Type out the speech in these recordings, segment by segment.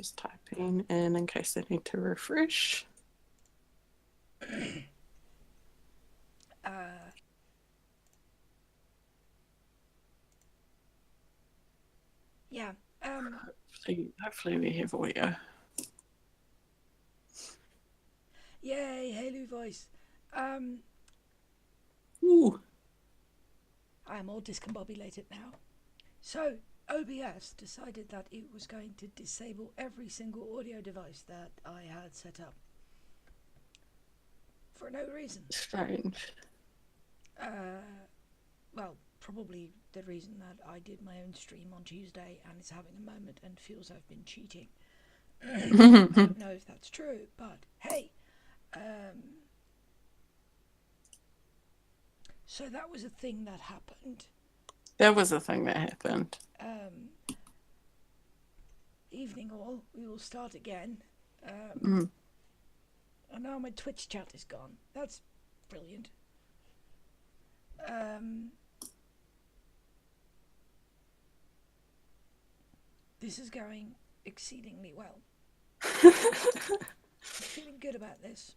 just typing in case I need to refresh. Yeah. Hopefully we have audio. Yay, Halo voice. Ooh. I'm all discombobulated now. So, OBS decided that it was going to disable every single audio device that I had set up. For no reason. Strange. Well, probably the reason that I did my own stream on Tuesday and is having a moment and feels I've been cheating. I don't know if that's true, but hey. So that was a thing that happened. That was a thing that happened. Evening all, we will start again. Mm. And now my Twitch chat is gone. That's brilliant. This is going exceedingly well. I'm feeling good about this.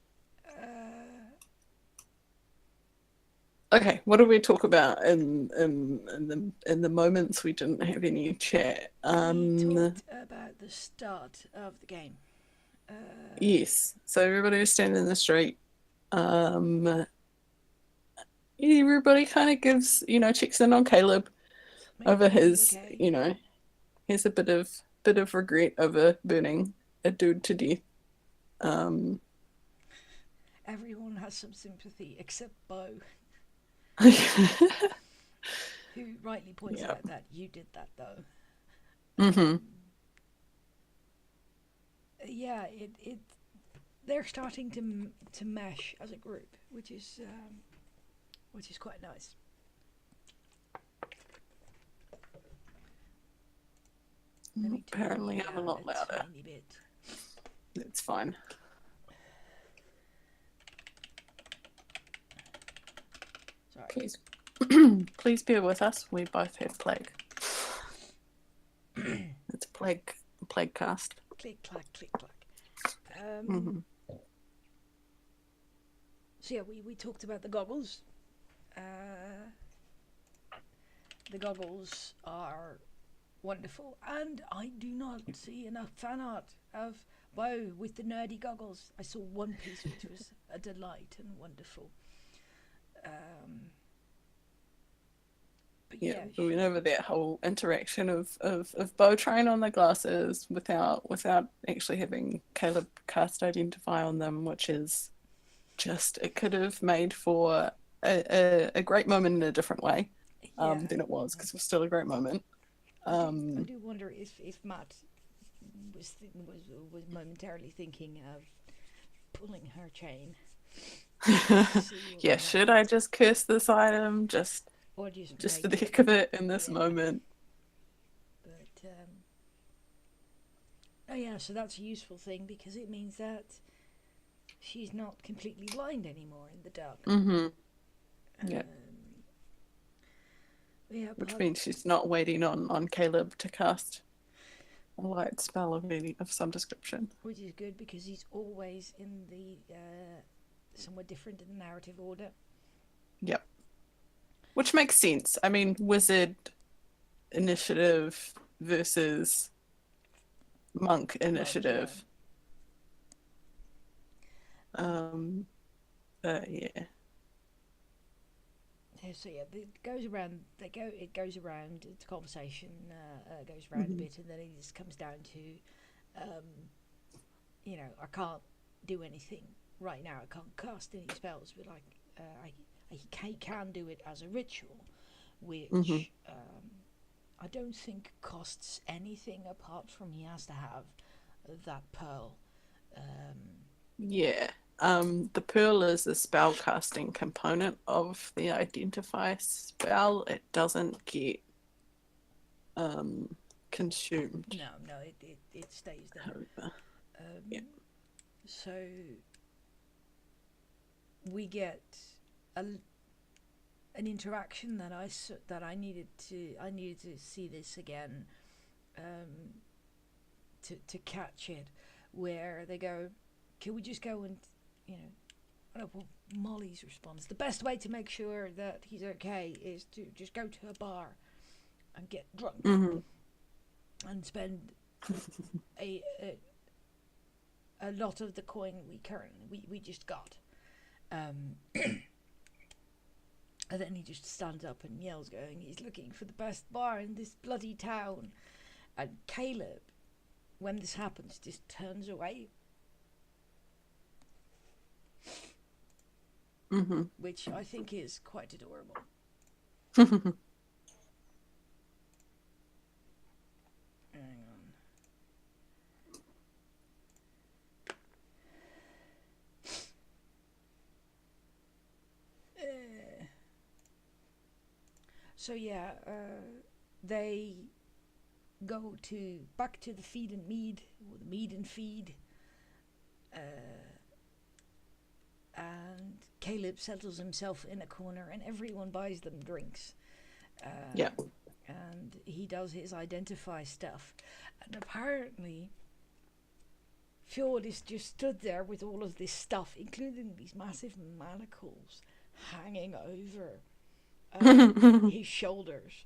Okay, what did we talk about in the moments we didn't have any chat? We talked about the start of the game. Yes. So everybody was standing in the street. Everybody kind of gives, checks in on Caleb over his, okay. Here's a bit of regret over burning a dude to death. Everyone has some sympathy except Bo, who rightly points Yep. out that you did that though. Mm-hmm. Yeah, it they're starting to mesh as a group, which is quite nice. Let me turn Apparently, you I'm a down lot a louder. tiny bit. That's fine. Sorry. Please, please bear with us. We both have plague. It's a plague cast. Click clack, click clack. Mm-hmm. So yeah, we talked about the goggles. The goggles are wonderful, and I do not see enough fan art of Bo with the nerdy goggles. I saw one piece which was a delight and wonderful. But Yeah, yeah, we went over that whole interaction of Bo trying on the glasses without actually having Caleb cast identify on them, which is just, it could have made for a great moment in a different way than it was, because it was still a great moment. I do wonder if Matt was momentarily thinking of pulling her chain. Yeah, should I just curse this item just Or just for make the it. heck of it in this Yeah. moment? But oh yeah, so that's a useful thing because it means that she's not completely blind anymore in the dark. Mm-hmm. Yeah. Yeah, Which means she's not waiting on Caleb to cast a light spell of some description. which is good because he's always in the somewhat different in the narrative order. Yep. Which makes sense. I mean, wizard initiative versus monk initiative. Yeah. So yeah, it goes around. It goes around. The conversation goes around a bit, and then it just comes down to, I can't do anything right now. I can't cast any spells, but I can do it as a ritual, which I don't think costs anything apart from he has to have that pearl. Yeah. The pearl is the spell casting component of the identify spell. It doesn't get consumed. No, it stays there. Yeah. So we get an interaction that I needed to see this again to catch it, where they go, can we just go and, you know, I don't know, well, Molly's response, the best way to make sure that he's okay is to just go to a bar and get drunk Mhm. and spend a, a, a lot of the coin we just got. Um, and then he just stands up and yells, going, he's looking for the best bar in this bloody town. And Caleb, when this happens, just turns away, Mhm. which I think is quite adorable. Hang on. So yeah, they go to back to the feed and mead, or the mead and feed, uh, and Caleb settles himself in a corner, and everyone buys them drinks. Yeah. And he does his identify stuff, and apparently Fjord is just stood there with all of this stuff, including these massive manacles hanging over his shoulders,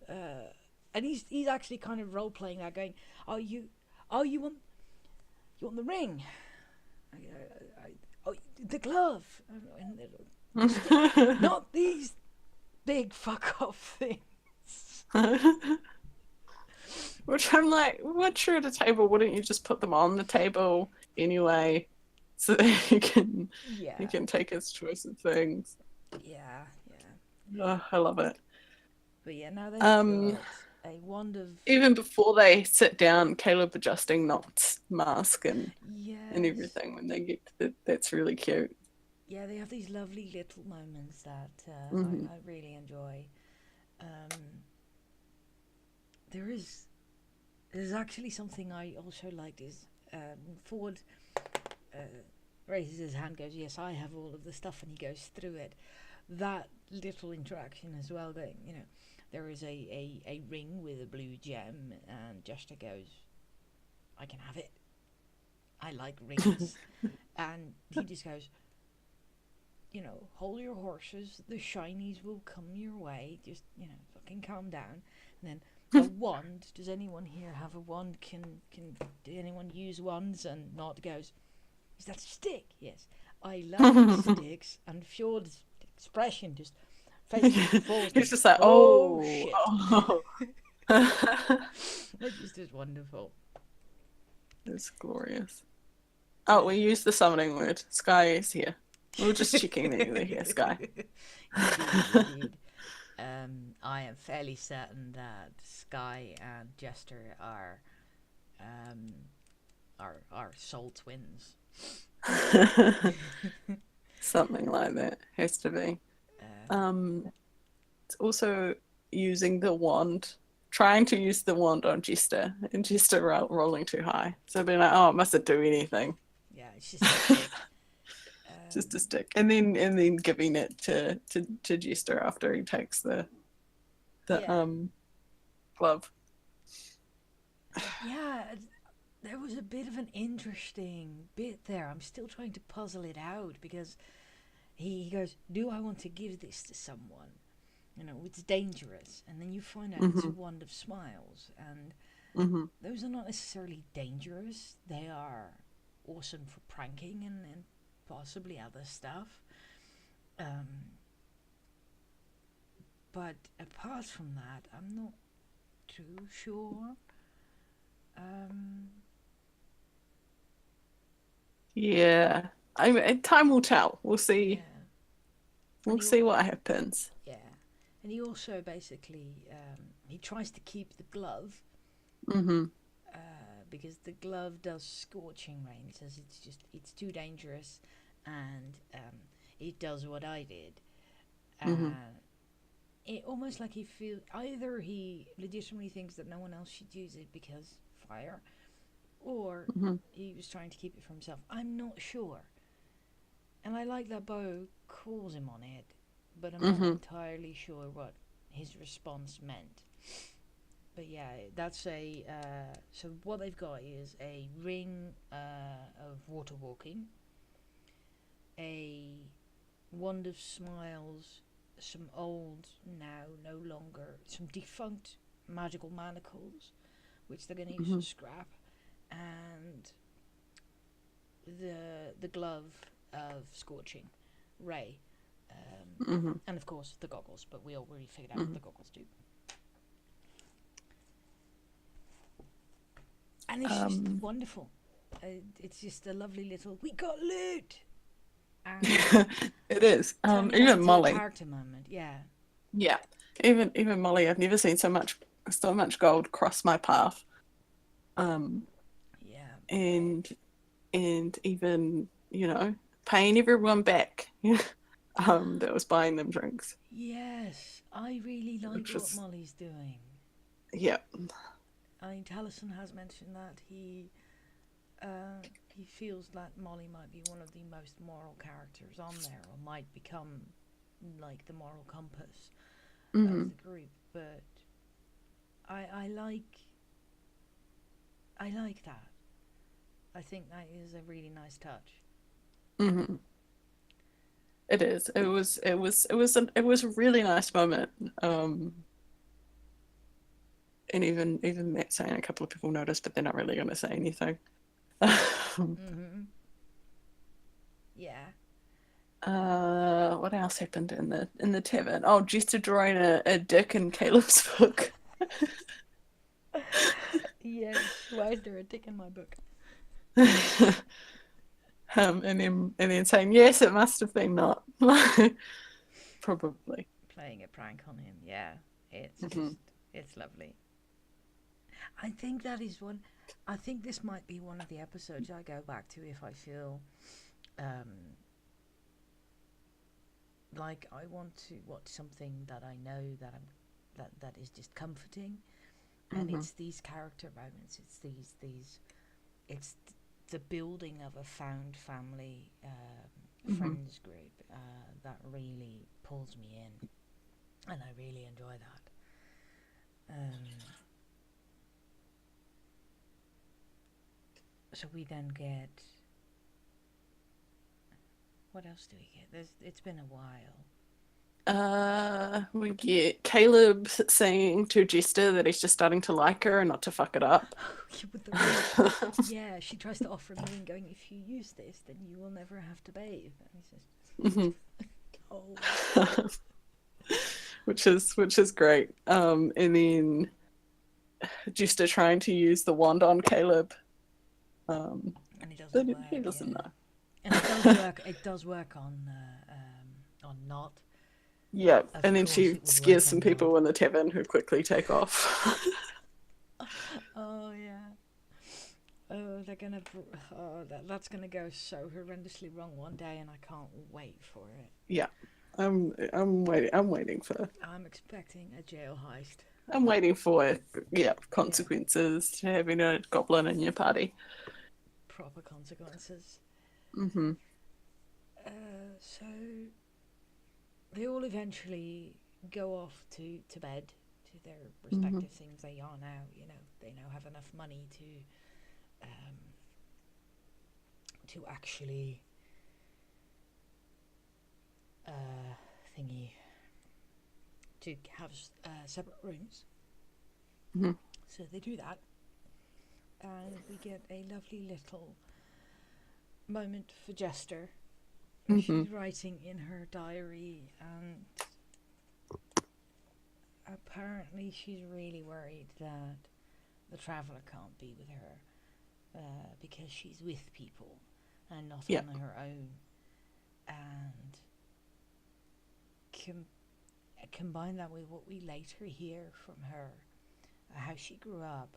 and he's actually kind of role playing that, going, "Oh, you want the ring? Oh, the glove, and not these big fuck off things." Which I'm like, once you're at a table, wouldn't you just put them on the table anyway, so that he Yeah, can take his choice of things. yeah. Oh, I love it. But yeah, now they've Um, got a wand of, Even before they sit down, Caleb adjusting Nott's mask and yes, everything when they get to that's really cute. yeah. They have these lovely little moments that Hmm. I really enjoy. Um, there is there's actually something I also liked is Ford uh, raises his hand, goes, "Yes, I have all of the stuff," and he goes through it. That little interaction as well, going, you know, there is a ring with a blue gem, and Jester goes, "I can have it. I like rings," and he just goes, you know, hold your horses. The shinies will come your way. Just, you know, fucking calm down. And then a wand. Does anyone here have a wand? Can do anyone use wands? And Nod goes, "Is that a stick?" "Yes." "I like sticks." And Fjord's expression, just face just falls, He's going, just like, "Oh oh, shit." oh. Which is just wonderful. It's glorious. Oh, we used the summoning word. Sky is here. We were just checking that you were here, Sky. Indeed, indeed. I am fairly certain that Sky and Jester um, are soul twins. Something like that has to be. Um, Um, it's also using the wand, trying to use the wand on Jester, and Jester rolling too high. So being like, oh, it mustn't do anything. yeah, it's just a stick. Just a Um, stick, and then giving it to Jester after he takes the yeah, glove. yeah. There was a bit of an interesting bit there. I'm still trying to puzzle it out because he goes, "Do I want to give this to someone? You know, it's dangerous." And then you find out it's a Hmm. wand of smiles, and Hmm. those are not necessarily dangerous. They are awesome for pranking and possibly other stuff. Um, but apart from that, I'm not too sure. Um, Yeah, I mean, time will tell. We'll see. yeah, and We'll see what happens. yeah, and he also basically he tries to keep the glove Hmm. because the glove does scorching rain. He says it's too dangerous, and it does what I did. Hmm. Uh, it almost like he feels either he legitimately thinks that no one else should use it because fire, or Hmm. he was trying to keep it for himself. I'm not sure, and I like that Bo calls him on it, but I'm not Hmm. entirely sure what his response meant. but yeah, that's a so what they've got is a ring of water walking, a wand of smiles, some old, now no longer, some defunct magical manacles, which they're going to use Hmm. for scrap, and the glove of scorching ray, Hmm. and of course the goggles. But we already figured out what Hmm. the goggles do, and it's just Um, wonderful. It's just a lovely little we got loot, and it is. turning that Even into a Molly. character moment. Yeah. Yeah. Even Molly. I've never seen so much gold cross my path. Um, Yeah. and even paying everyone back. That was buying them drinks, Yes, I really like which what was Molly's doing. yeah. I mean, Taliesin has mentioned that he feels that Molly might be one of the most moral characters on there, or might become like the moral compass of Hmm. the group. But I like that. I think that is a really nice touch. Hmm. It is. It was a really nice moment. Um, and even Matt saying a couple of people noticed, but they're not really going to say anything. Mm-hmm. Yeah. What else happened in the tavern? Oh, Jester drawing a dick in Caleb's book. Yes. Why is there a dick in my book? And then saying yes, it must have been not. Probably. Playing a prank on him. Yeah. It's Hmm. just it's lovely. I think that is one. I think this might be one of the episodes I go back to if I feel um, like I want to watch something that I know that is just comforting, and Hmm. it's these character moments. It's these. It's the building of a found family Hmm. friends group that really pulls me in, and I really enjoy that. So we then get what else do we get? It's been a while. We get Caleb saying to Jester that he's just starting to like her and not to fuck it up. With the ring. Yeah, she tries to offer him the ring, going, "If you use this, then you will never have to bathe." And he says, Mhm. "Oh, which is great. And then Jester trying to use the wand on Caleb. Um, and it but doesn't he work." doesn't Yeah, know. and it does work. It does work on Not. Yeah, Of and then course, she it would scares work some on Not. people in the tavern who quickly take off. Oh yeah. Oh, they're gonna. Oh, that's gonna go so horrendously wrong one day, and I can't wait for it. Yeah, I'm waiting. I'm waiting for. I'm expecting a jail heist. I'm waiting for yeah Yeah, consequences to having a goblin in your party. proper consequences. Hmm. So they all eventually go off to bed, to their Hmm. respective things. They are now, they now have enough money um, to actually thingy to have separate rooms. Hmm. So they do that, and we get a lovely little moment for Jester, where Hmm. she's writing in her diary, and apparently she's really worried that the traveller can't be with her because she's with people and not Yeah. on her own. And com- combine that with what we later hear from her, how she grew up.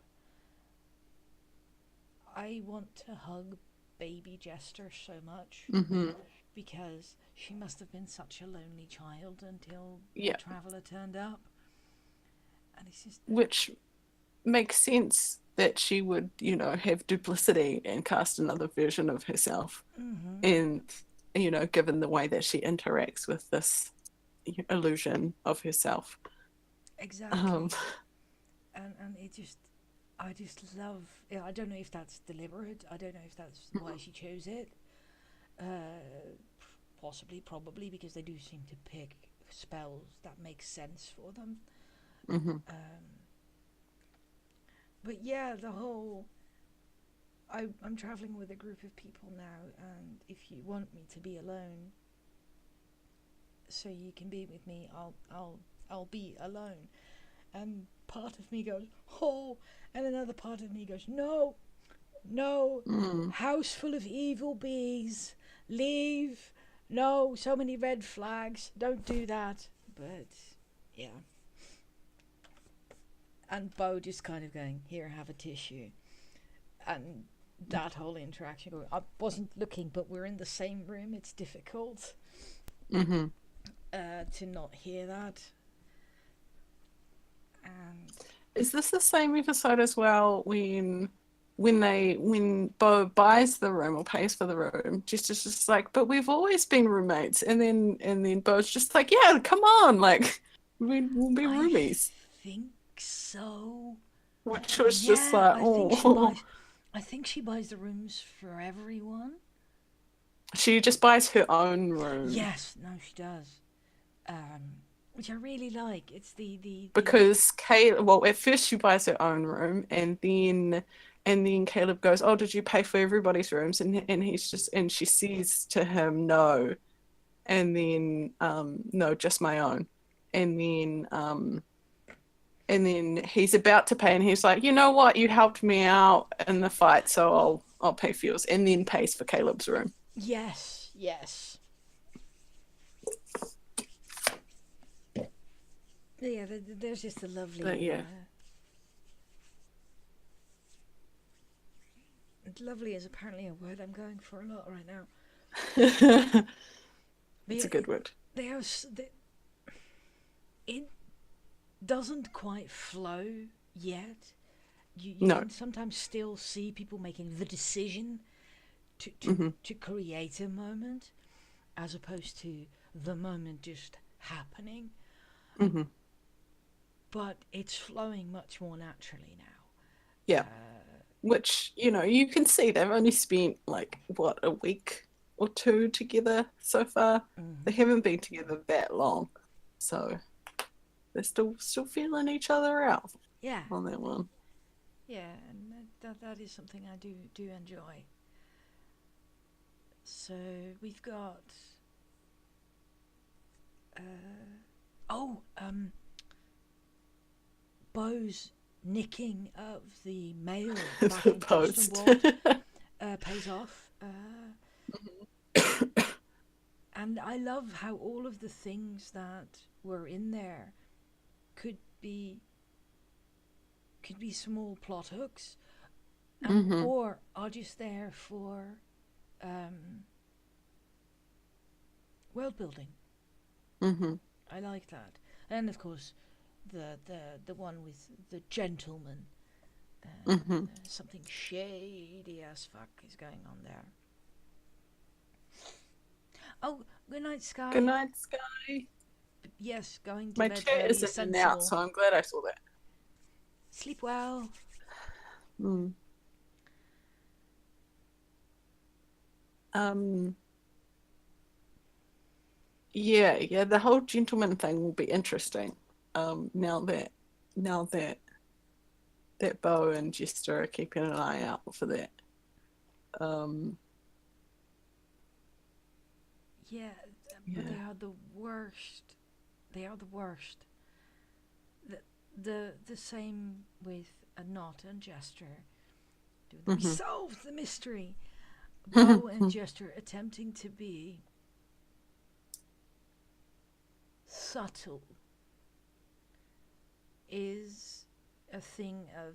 I want to hug baby Jester so much Hmm. because she must have been such a lonely child until the Yeah. traveller turned up. And it's just, Which makes sense that she would, have duplicity and cast another version of herself. mm-hmm, And, given the way that she interacts with this illusion of herself. Um, exactly. and it just, I just love. Yeah, I don't know if that's deliberate. I don't know if that's why she chose it. Possibly, probably because they do seem to pick spells that make sense for them. Mm-hmm. But yeah, the whole. I'm traveling with a group of people now, and if you want me to be alone, so you can be with me, I'll be alone. And part of me goes, oh, and another part of me goes, no, no, Mm. house full of evil bees, leave, no, so many red flags, don't do that. But yeah, and Bo just kind of going, here, have a tissue, and that whole interaction going, I wasn't looking, but we're in the same room. It's difficult Mm-hmm. to not hear that. And Is this the same episode as well when Bo buys the room or pays for the room, just like, but we've always been roommates, and then Bo's just like, yeah, come on, like we'll be I roomies, think so. which was just Yeah, like, I think she oh, buys. I think she buys the rooms for everyone. she just buys her own room Yes, no, she does. Which I really like. It's the because Caleb, well, at first she buys her own room, and then Caleb goes, oh, did you pay for everybody's rooms? And he's just, and she says to him, no. And then no, just my own. And then he's about to pay, and he's like, you know what, you helped me out in the fight, so I'll pay for yours, and then pays for Caleb's room. yes, yes. Yeah, there's just a lovely. But yeah. Lovely is apparently a word I'm going for a lot right now. But It's yeah, a good word. it doesn't quite flow yet. You No. can sometimes still see people making the decision Mm-hmm. to create a moment as opposed to the moment just happening. Mm-hmm. But it's flowing much more naturally now. Yeah. Which, you can see they've only spent like what, a week or two together so far. They haven't been together that long. So they're still feeling each other out Yeah, on that one. yeah, and that is something I do enjoy. So we've got oh Bo's nicking of the mail back The in post. Postenwald pays off. And I love how all of the things that were in there could be small plot hooks, Mm-hmm. or are just there for world building. Mm-hmm. I like that, and of course, the one with the gentleman. Mm-hmm. Something shady as fuck is going on there. Oh, good night, Sky. Good night, Sky. Yes, going to My bed chair early is is in and out, sensible. so I'm glad I saw that. Sleep well. Mm. Um. Yeah, the whole gentleman thing will be interesting. Now that Bo and Jester are keeping an eye out for that. Um. Yeah, but Yeah. they are the worst. They are the worst. The same with a Knot and Jester. We Mm-hmm. solved the mystery. Bo and Jester attempting to be subtle is a thing of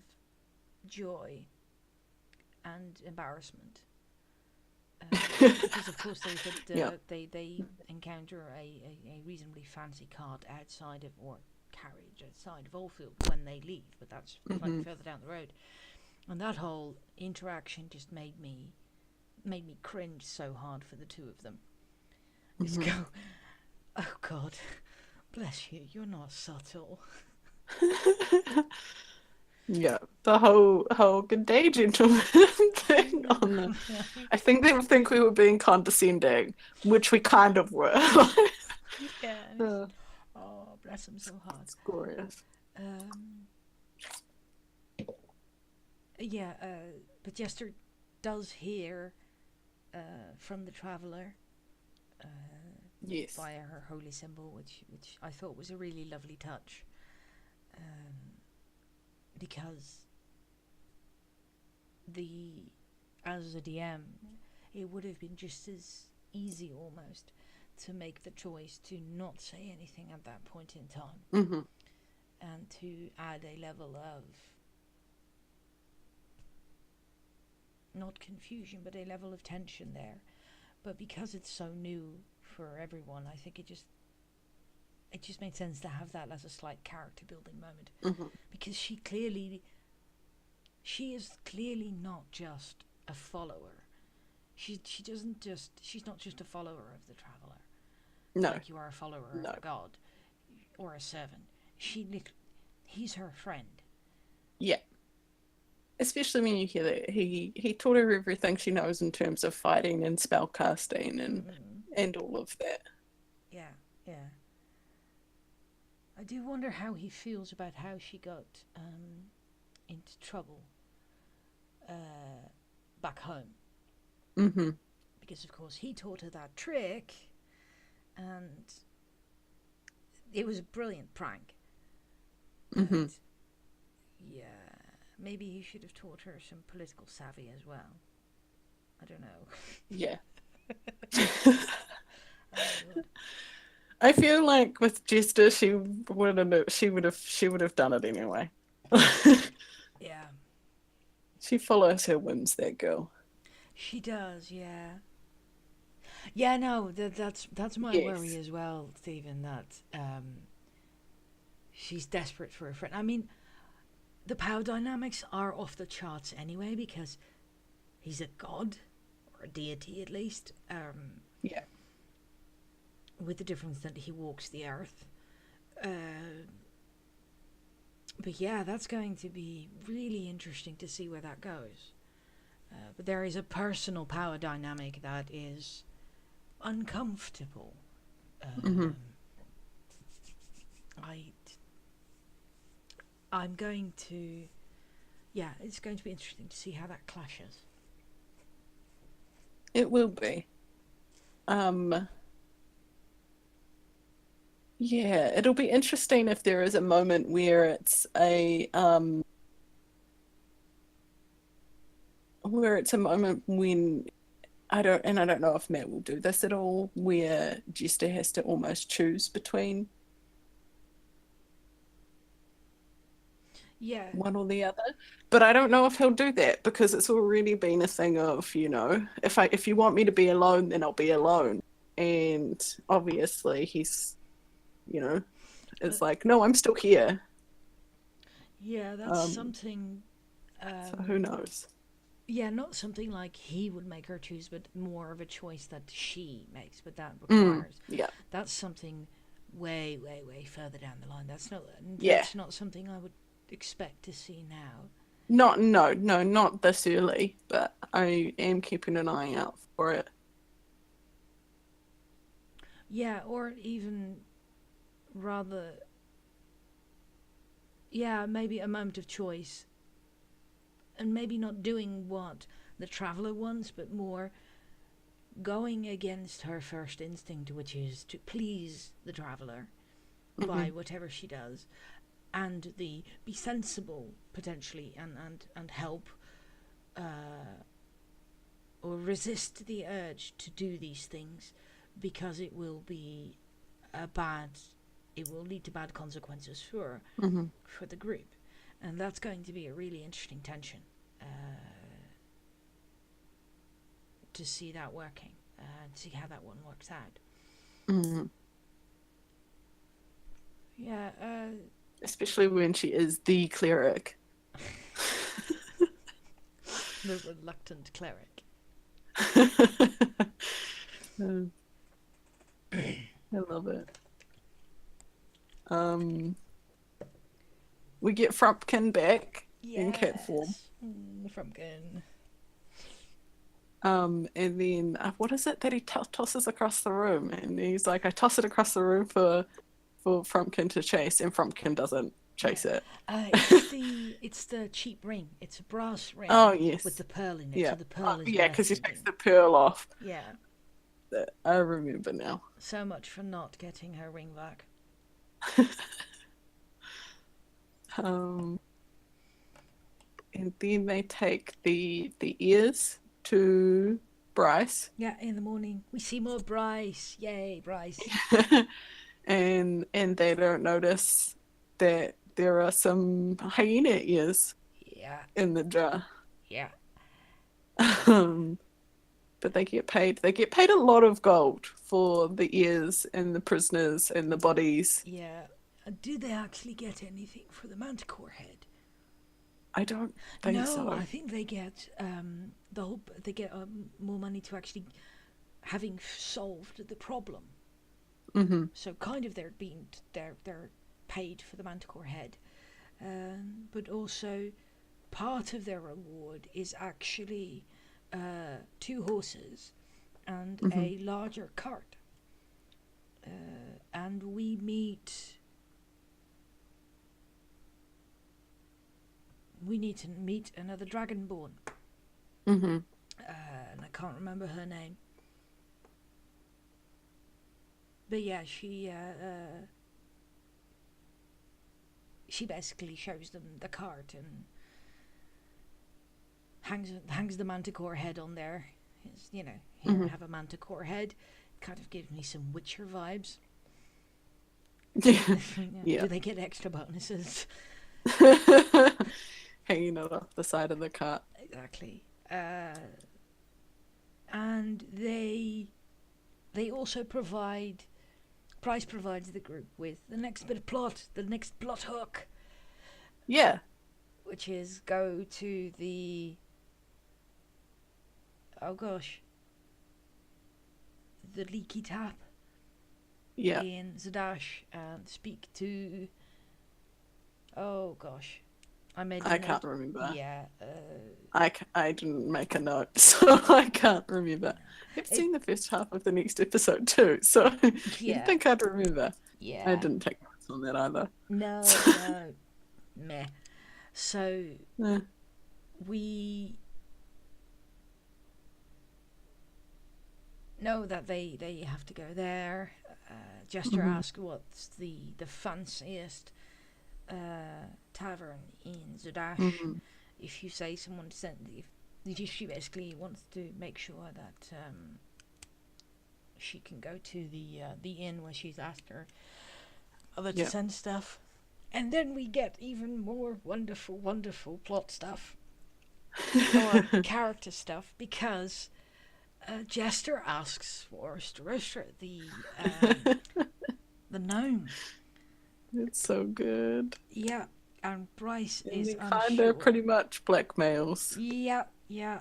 joy and embarrassment. Because of course Yeah. they encounter a reasonably fancy cart outside of, or carriage outside of Oldfield when they leave, but that's slightly Mm-hmm. further down the road. And that whole interaction just made me cringe so hard for the two of them. Just Mm-hmm. go, oh God, bless you, you're not subtle. Yeah, the whole good day, gentlemen thing on the. I think they would think we were being condescending, which we kind of were. Yeah, and it's Uh, oh, bless him so hard. it's glorious. Um, yeah, but Jester does hear from the traveler uh, Yes. via her holy symbol, which I thought was a really lovely touch, because the as a DM, it would have been just as easy almost to make the choice to not say anything at that point in time Hmm. and to add a level of not confusion but a level of tension there. But because it's so new for everyone, I think it just made sense to have that as a slight character building moment, Hmm. because she is clearly not just a follower. She doesn't just she's not just a follower of the traveler, No, like you are a follower no. of a god or a servant. He's her friend. Yeah. Especially when you hear that he taught her everything she knows in terms of fighting and spell casting Mm-mm. and all of that. Yeah, yeah. I do wonder how he feels about how she got into trouble uh, back home, Hmm. because of course he taught her that trick, and it was a brilliant prank. Hmm. But yeah, maybe he should have taught her some political savvy as well. I don't know. Yeah. I really would. I feel like with Jester, she would have done it anyway. Yeah, She follows her whims, that girl. she does. Yeah, yeah. No, that's my worry Yes. as well, Stephen. That she's desperate for a friend. I mean, the power dynamics are off the charts anyway because he's a god or a deity at least. Yeah. With the difference that he walks the earth. But yeah, that's going to be really interesting to see where that goes. But there is a personal power dynamic that is uncomfortable. Hmm. Um, I I'm going to yeah, it's going to be interesting to see how that clashes. It will be. Um, yeah, it'll be interesting if there is a moment where it's a moment when I don't know if Matt will do this at all, where Jester has to almost choose between Yeah, one or the other. But I don't know if he'll do that because it's already been a thing of, if you want me to be alone, then I'll be alone. And obviously he's, you know, uh, it's like, no, I'm still here. yeah, that's Um, something. so who Um, knows? yeah, not something like he would make her choose, but more of a choice that she makes. But that Mm, requires yeah. that's something way, way, way further down the line. Yeah. That's not something I would expect to see now. Not no, no, not this early, but I am keeping an eye out for it. Yeah, or even rather, yeah, maybe a moment of choice, and maybe not doing what the traveler wants, but more going against her first instinct, which is to please the traveler by Hmm. whatever she does, and the be sensible potentially, and help or resist the urge to do these things, because a bad it will lead to bad consequences Hmm. for the group, and that's going to be a really interesting tension uh, to see that working and see how that one works out. Hmm. Yeah, Especially when she is the cleric. the reluctant cleric. I love it. Um, we get Frumpkin back. in cat form. Yes. Frumpkin. And then what is it that he tosses across the room? And he's like, I toss it across the room for Frumpkin to chase, and Frumpkin doesn't Yeah. chase it. It's the cheap ring. It's a brass ring Oh with yes, the pearl in it, so yeah, the pearl is yeah, worth because he takes something. the pearl off. Yeah. I remember now. So much for not getting her ring back. Um, and then they take the ears to Bryce, Yeah, in the morning we see more Bryce. Yay, Bryce. and they don't notice that there are some hyena ears Yeah, in the jar. yeah, Um, but they get paid. They get paid a lot of gold for the ears and the prisoners and the bodies. yeah. Do they actually get anything for the manticore head? I don't think No, so. I think they get they get more money to actually having solved the problem. Hmm. So kind of they're paid for the manticore head, but also part of their reward is actually 2 horses and Hmm. a larger cart. And we meet. We need to meet another Dragonborn, Hmm. and I can't remember her name. But yeah, she basically shows them the cart and hangs the manticore head on there. It's, here Hmm. have a manticore head. Kind of gives me some Witcher vibes. Yeah. Do Yeah. they get extra bonuses? Hanging it off the side of the cart. Exactly. And they also provide. Price provides the group with the next bit of plot, the next plot hook, Yeah. which is go to the. Oh gosh. The leaky tap Yeah. in Zadash and speak to. Oh gosh. I made a I note. can't remember. Yeah. I didn't make a note, so I can't remember. I've It, seen the first half of the next episode too, so you'd yeah. think I'd remember. I Yeah. didn't take notes on that either. No, no. Meh. So Yeah. we know that they have to go there. Jester Mhm. asks what's the fanciest tavern in Zadash. Mhm. If you say someone sent, if she basically wants to make sure that she can go to the inn where she's asked her other to Yeah. send stuff, and then we get even more wonderful, wonderful plot stuff or character stuff because Jester asks for Starostra, the gnome. It's so good. Yeah, and Bryce And is he kind unsure. of pretty much blackmails. Yeah, yeah.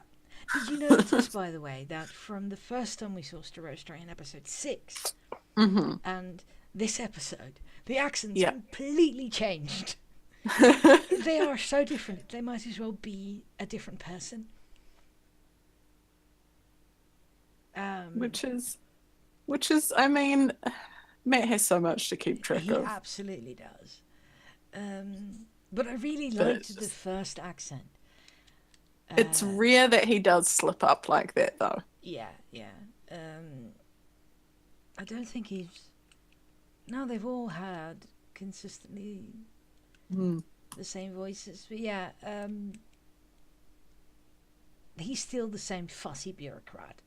Did you notice, by the way, that from the first time we saw Starostra in episode 6 Hmm. and this episode, the accents Yeah. completely changed. They are so different. They might as well be a different person. which is, I mean, Matt has so much to keep track He of. absolutely does. But I really But liked it's the just, first accent. it's rare that he does slip up like that, though. Yeah, yeah. I don't think he's. No, they've all had consistently Mm. the same voices. But yeah, he's still the same fussy bureaucrat.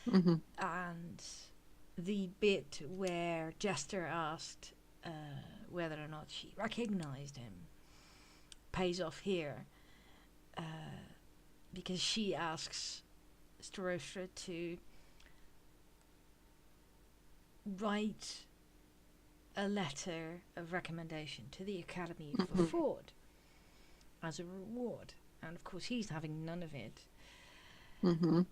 Hmm. And the bit where Jester asked whether or not she recognized him pays off here because she asks Starostra to write a letter of recommendation to the Academy for Hmm. Ford as a reward. And of course, he's having none of it. Hmm.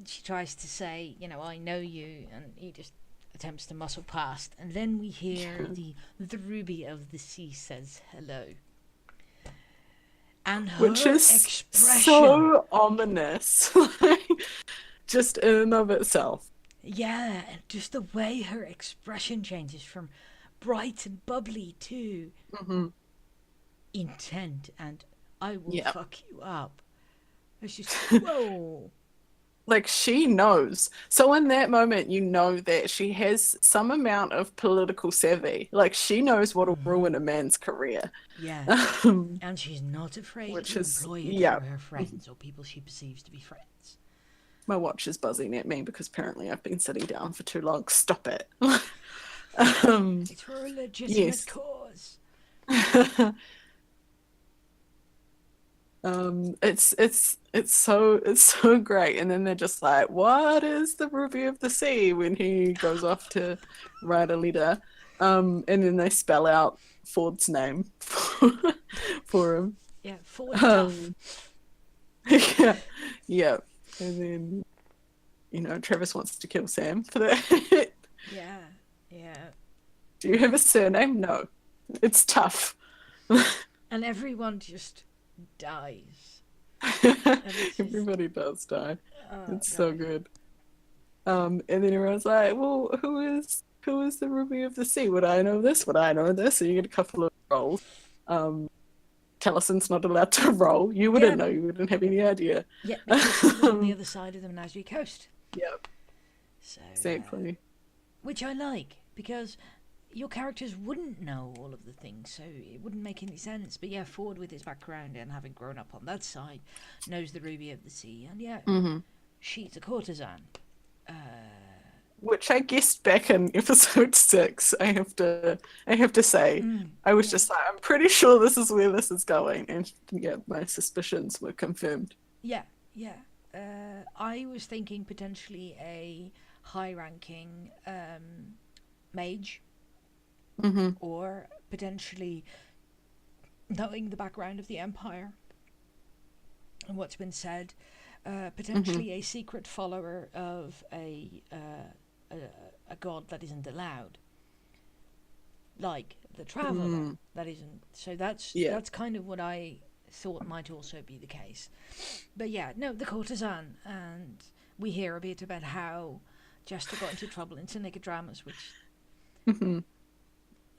She tries to say, I know you, and he just attempts to muscle past. And then we hear the Ruby of the Sea says hello. And which her is expression. so ominous, like, just in and of itself. Yeah, and just the way her expression changes from bright and bubbly to Hmm. intent and I will Yeah. fuck you up. It's just, whoa. Like she knows. So in that moment, you know that she has some amount of political savvy. Like she knows what'll ruin a man's career. Yeah. Um, And she's not afraid which to is, employ it yeah. for her friends or people she perceives to be friends. My watch is buzzing at me because apparently I've been sitting down for too long. Stop it. um, It's for a legitimate yes. cause. It's so great. And then they're just like, what is the Ruby of the Sea when he goes off to write a letter? And then they spell out Ford's name for him. Yeah, Ford Tough. Um, yeah, yeah. And then, Travis wants to kill Sam for that. Yeah, yeah. Do you have a surname? No. It's tough. And everyone just dies. And it's just, Everybody does die. oh It's so god. good. And then everyone's like, "Well, who is the Ruby of the Sea? Would I know this? Would I know this?" And you get a couple of rolls. Um, Taliesin's not allowed to roll. You Yeah, wouldn't know. You wouldn't have any idea. yeah, because he was on the other side of the Menagerie Coast. Yep, So, exactly. which I like because your characters wouldn't know all of the things, so it wouldn't make any sense. But yeah, Ford, with his background and having grown up on that side, knows the Ruby of the Sea, and yeah, Hmm. she's a courtesan. Uh, Which I guessed back in episode 6. I have to say, I was yeah, just like, I'm pretty sure this is where this is going, and yeah, my suspicions were confirmed. yeah, yeah. I was thinking potentially a high-ranking mage, Hmm. or potentially knowing the background of the Empire and what's been said, Hmm. potentially a secret follower of a, a god that isn't allowed, like the Traveler. Mm. That isn't. So that's Yeah. that's kind of what I thought might also be the case. But yeah, no, the courtesan, and we hear a bit about how Jester got into trouble in Seneca Dramas, which Hmm.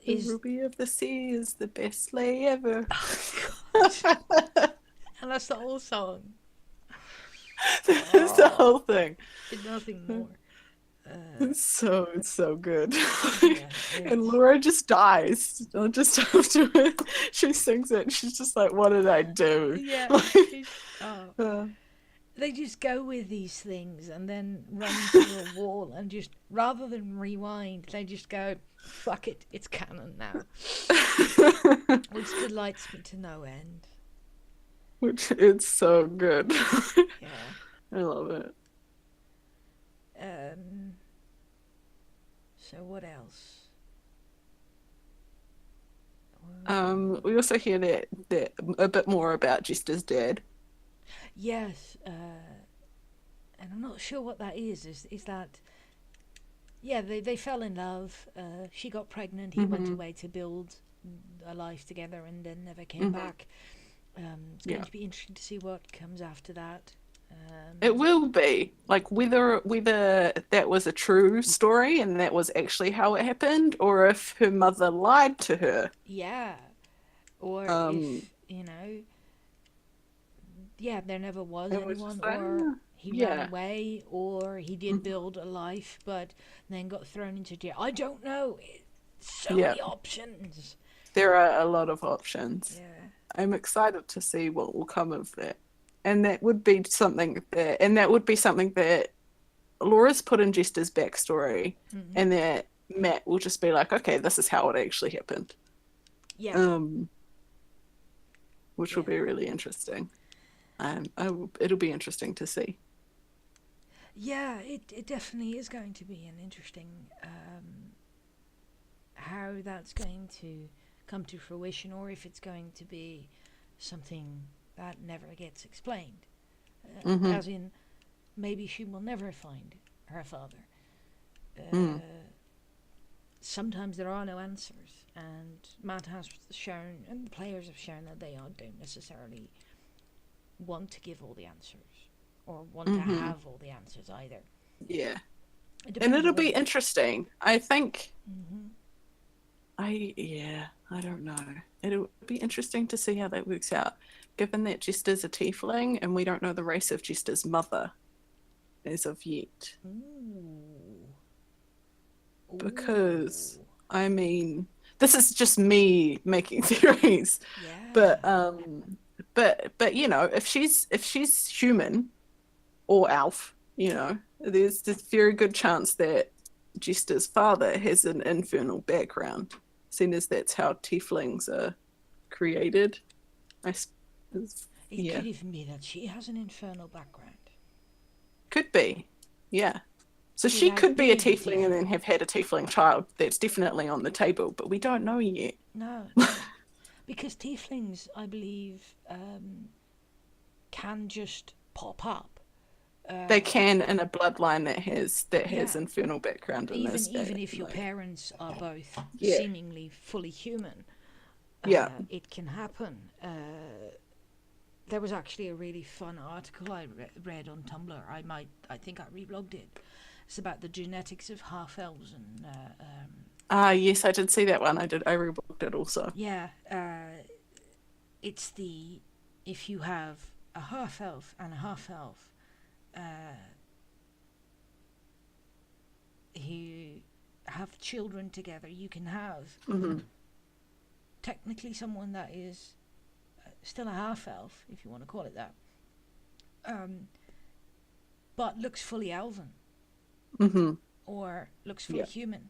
The is Ruby of the Sea is the best lay ever. God, and that's the whole song. That's the Oh, whole thing. nothing more. It's so good. Yeah, And it's Laura just dies. Just after it, she sings it. She's just like, "What did I do?" yeah. Like, She's, oh, uh, they just go with these things and then run into a wall and just rather than rewind, they just go, "Fuck it, it's canon now," which delights me to no end. which it's so good. Yeah. I love it. Um. So what else? We also hear that a bit more about Jester's dad. Yes. And I'm not sure what that is. Is that? Yeah, they fell in love. She got pregnant. He went Hmm. away to build a life together and then never came Hmm. back. It's going Yeah. to be interesting to see what comes after that. It Um, will be like whether that was a true story and that was actually how it happened, or if her mother lied to her. yeah, or Um, if yeah, there never was it was anyone, just like, or he ran yeah. away, or he did Mhm. build a life but then got thrown into jail. I don't know. So Yeah, many options. there are a lot of options. Yeah. I'm excited to see what will come of that. And that would be something that Laura's put in Jester's backstory, Hmm. and that Matt will just be like, okay, this is how it actually happened. Yeah. Um, which will Yeah. be really interesting. It'll be interesting to see. Yeah, it definitely is going to be an interesting how that's going to come to fruition, or if it's going to be something that never gets explained. Hmm. As in, maybe she will never find her father. Mm. Uh, sometimes there are no answers, and Matt has shown, and the players have shown that don't necessarily want to give all the answers or want to Hmm. have all the answers either. Yeah. It And depends it'll on what. be interesting. I think Hmm. I don't know. It'll be interesting to see how that works out, given that Jester's a tiefling and we don't know the race of Jester's mother as of yet. Ooh. Because Ooh. I mean, this is just me making theories, Yeah. but but you know, if she's human or elf, you know, there's this very good chance that Jester's father has an infernal background, seeing as that's how tieflings are created. I suppose, It yeah, could even be that she has an infernal background could be, yeah. So she without could be a being a tiefling and then tiefling. have had a tiefling child. That's definitely on the table, but we don't know yet. No, no. Because tieflings, I believe, can just pop up. They Uh, can in a bloodline that has yeah, infernal background in even this even day. if your Like, parents are both yeah, seemingly fully human, yeah. it can happen. There was actually a really fun article I read on Tumblr. I think I reblogged it. It's about the genetics of half elves and Ah, yes, I did see that one. I did. I rebooked it also. yeah, it's the if you have a half elf and a half elf uh, who have children together, you can have Hmm. technically someone that is still a half elf, if you want to call it that, um, but looks fully elven, Hmm. or looks fully Yeah. human,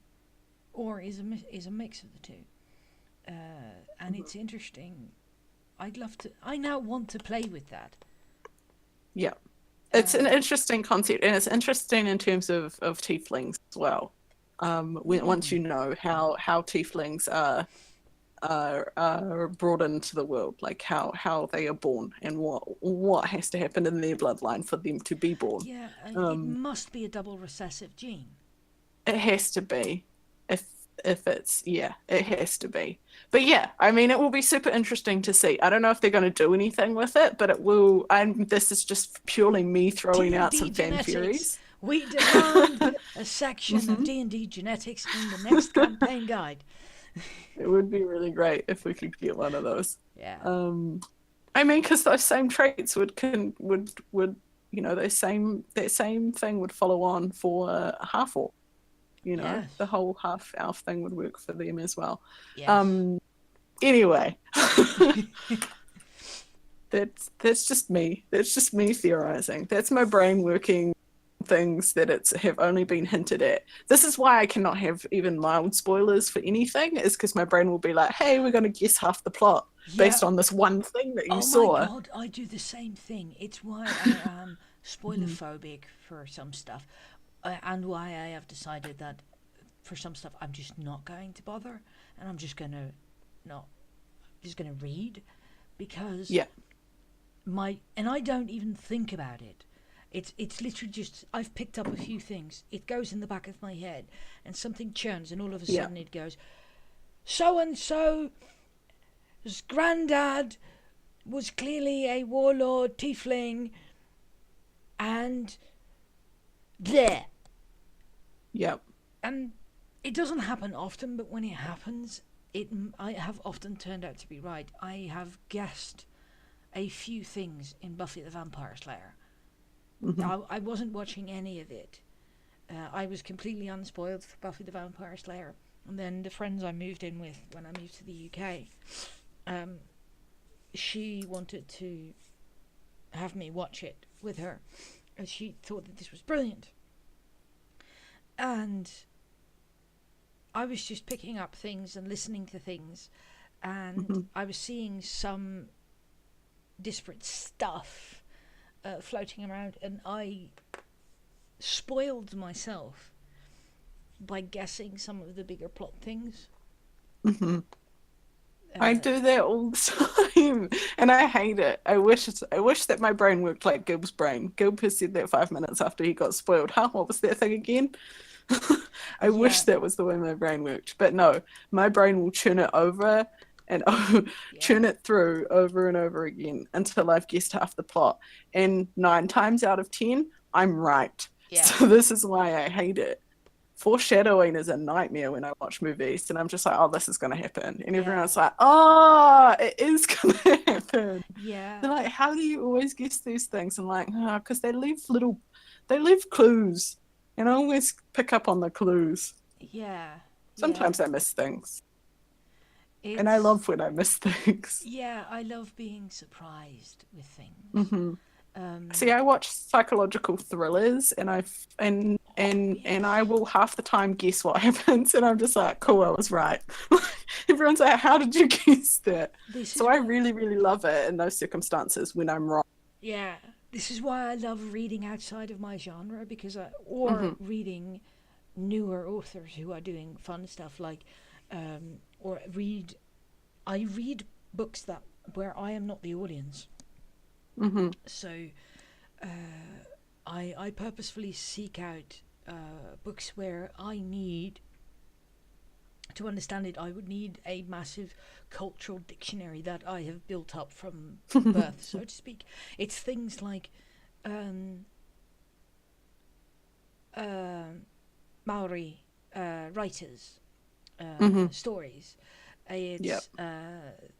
or is a mix of the two. And Mhm. it's interesting. I'd love to. I now want to play with that. Yeah. It's an Uh, interesting concept, and it's interesting in terms of tieflings as well. When once mm, you know how tieflings are brought into the world, like how they are born and what has to happen in their bloodline for them to be born. yeah, it Um, must be a double recessive gene. it has to be, if if it's yeah, it has to be. But yeah, I mean, it will be super interesting to see. I don't know if they're going to do anything with it, but it will. And this is just purely me throwing out D&D some fan genetics. theories. We demand a section of Hmm. D&D genetics in the next campaign guide. It would be really great if we could get one of those. Yeah. Um, I mean, because those same traits would those same that same thing would follow on for a half orc. You know, the Yes. whole half elf thing would work for them as well. Yes. Um, anyway, that's just me. That's just me theorizing. That's my brain working things that it's have only been hinted at. This is why I cannot have even mild spoilers for anything, is because my brain will be like, hey, we're gonna guess half the plot Yeah. based on this one thing that you Oh my saw. god, I do the same thing. It's why I am spoiler Mhm. phobic for some stuff, and why I have decided that for some stuff I'm just not going to bother, and I'm just gonna not just gonna read because Yeah. and I don't even think about it. It's literally just I've picked up a few things. It goes in the back of my head, and something churns, and all of a Yeah. sudden it goes. So and so's granddad was clearly a warlord tiefling, and there. Yeah. And it doesn't happen often, but when it happens, I have often turned out to be right. I have guessed a few things in Buffy the Vampire Slayer. Hmm. I wasn't watching any of it. I was completely unspoiled for Buffy the Vampire Slayer. And then the friends I moved in with when I moved to the UK, um, she wanted to have me watch it with her, and she thought that this was brilliant. And I was just picking up things and listening to things, and Hmm. I was seeing some disparate stuff floating around, and I spoiled myself by guessing some of the bigger plot things. Hmm. I Uh, do that all the time, and I hate it. I wish that my brain worked like Gil's brain. Gil has said that 5 minutes after he got spoiled. Huh? What was that thing again? I wish Yeah, that was the way my brain worked, but no, my brain will churn it over and yeah, churn it through over and over again until I've guessed half the plot. And 9 times out of 10, I'm right. yeah, So this is why I hate it. Foreshadowing is a nightmare when I watch movies, and I'm just like, oh, this is going to happen. And yeah, everyone's like, oh, it is going to happen. yeah, They're like, how do you always guess these things? I'm like, oh, because they leave clues, and I always pick up on the clues. yeah, yeah. Sometimes I miss things, and I It's love when I miss things. yeah. I love being surprised with things. Hmm. Um. See, I watch psychological thrillers, and Oh and I yes. will half the time guess what happens, and I'm just like, cool, I was right. Everyone's like, how did you guess that? This So is I what. really, really love it in those circumstances when I'm wrong. Yeah. This is why I love reading outside of my genre because or Hmm. reading newer authors who are doing fun stuff like, or read. I read books that where I am not the audience. Hmm. So I purposefully seek out books where I need to understand it. I would need a massive cultural dictionary that I have built up from birth, so to speak. It's things like um, uh, Maori writers, Hmm. stories. Yep. It's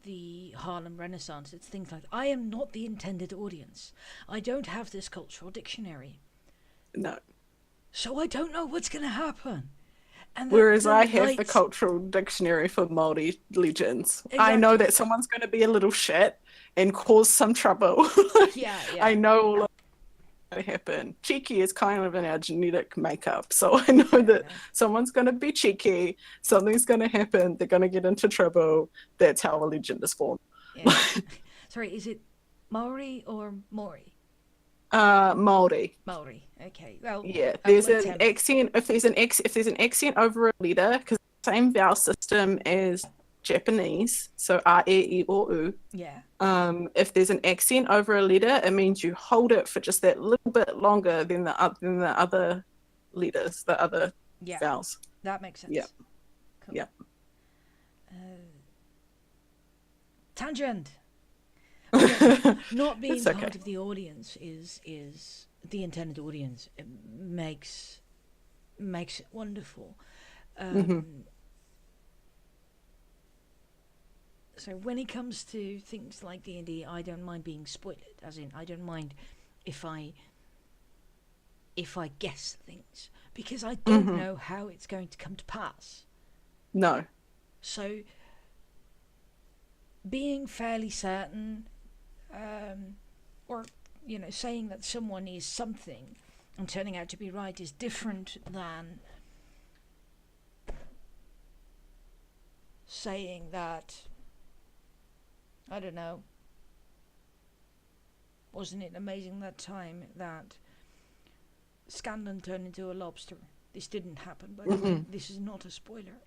the Harlem Renaissance. It's things like I am not the intended audience. I don't have this cultural dictionary, No. so I don't know what's going to happen. And that Whereas I have the delights cultural dictionary for Māori legends. I know exactly. that someone's going to be a little shit and cause some trouble. Yeah, I yeah, know all of that happen. Cheeky is kind of in our genetic makeup. So I know yeah. that No, someone's going to be cheeky, something's going to happen, they're going to get into trouble. That's how a legend is formed. yeah. Sorry, is it Maori or Mori? Māori. Maori. Okay. Well, Yeah, I will there's an attempt. accent. If there's an accent over a letter, because same vowel system as Japanese, so a e I o u. Yeah. If there's an accent over a letter, it means you hold it for just that little bit longer than the other letters, the other Yeah. vowels. That makes Yeah, sense. Cool. yeah. Tangent. Oh yes, not being It's okay. part of the audience is the intended audience. It makes it wonderful. Hmm. Um, so when it comes to things like D&D, I don't mind being spoiled. As in, I don't mind if I guess things because I don't Hmm. know how it's going to come to pass. No. So being fairly certain, or saying that someone is something and turning out to be right is different than saying that, I don't know, wasn't it amazing that time that Scanlan turned into a lobster? This didn't happen, by the way. Hmm. This is not a spoiler.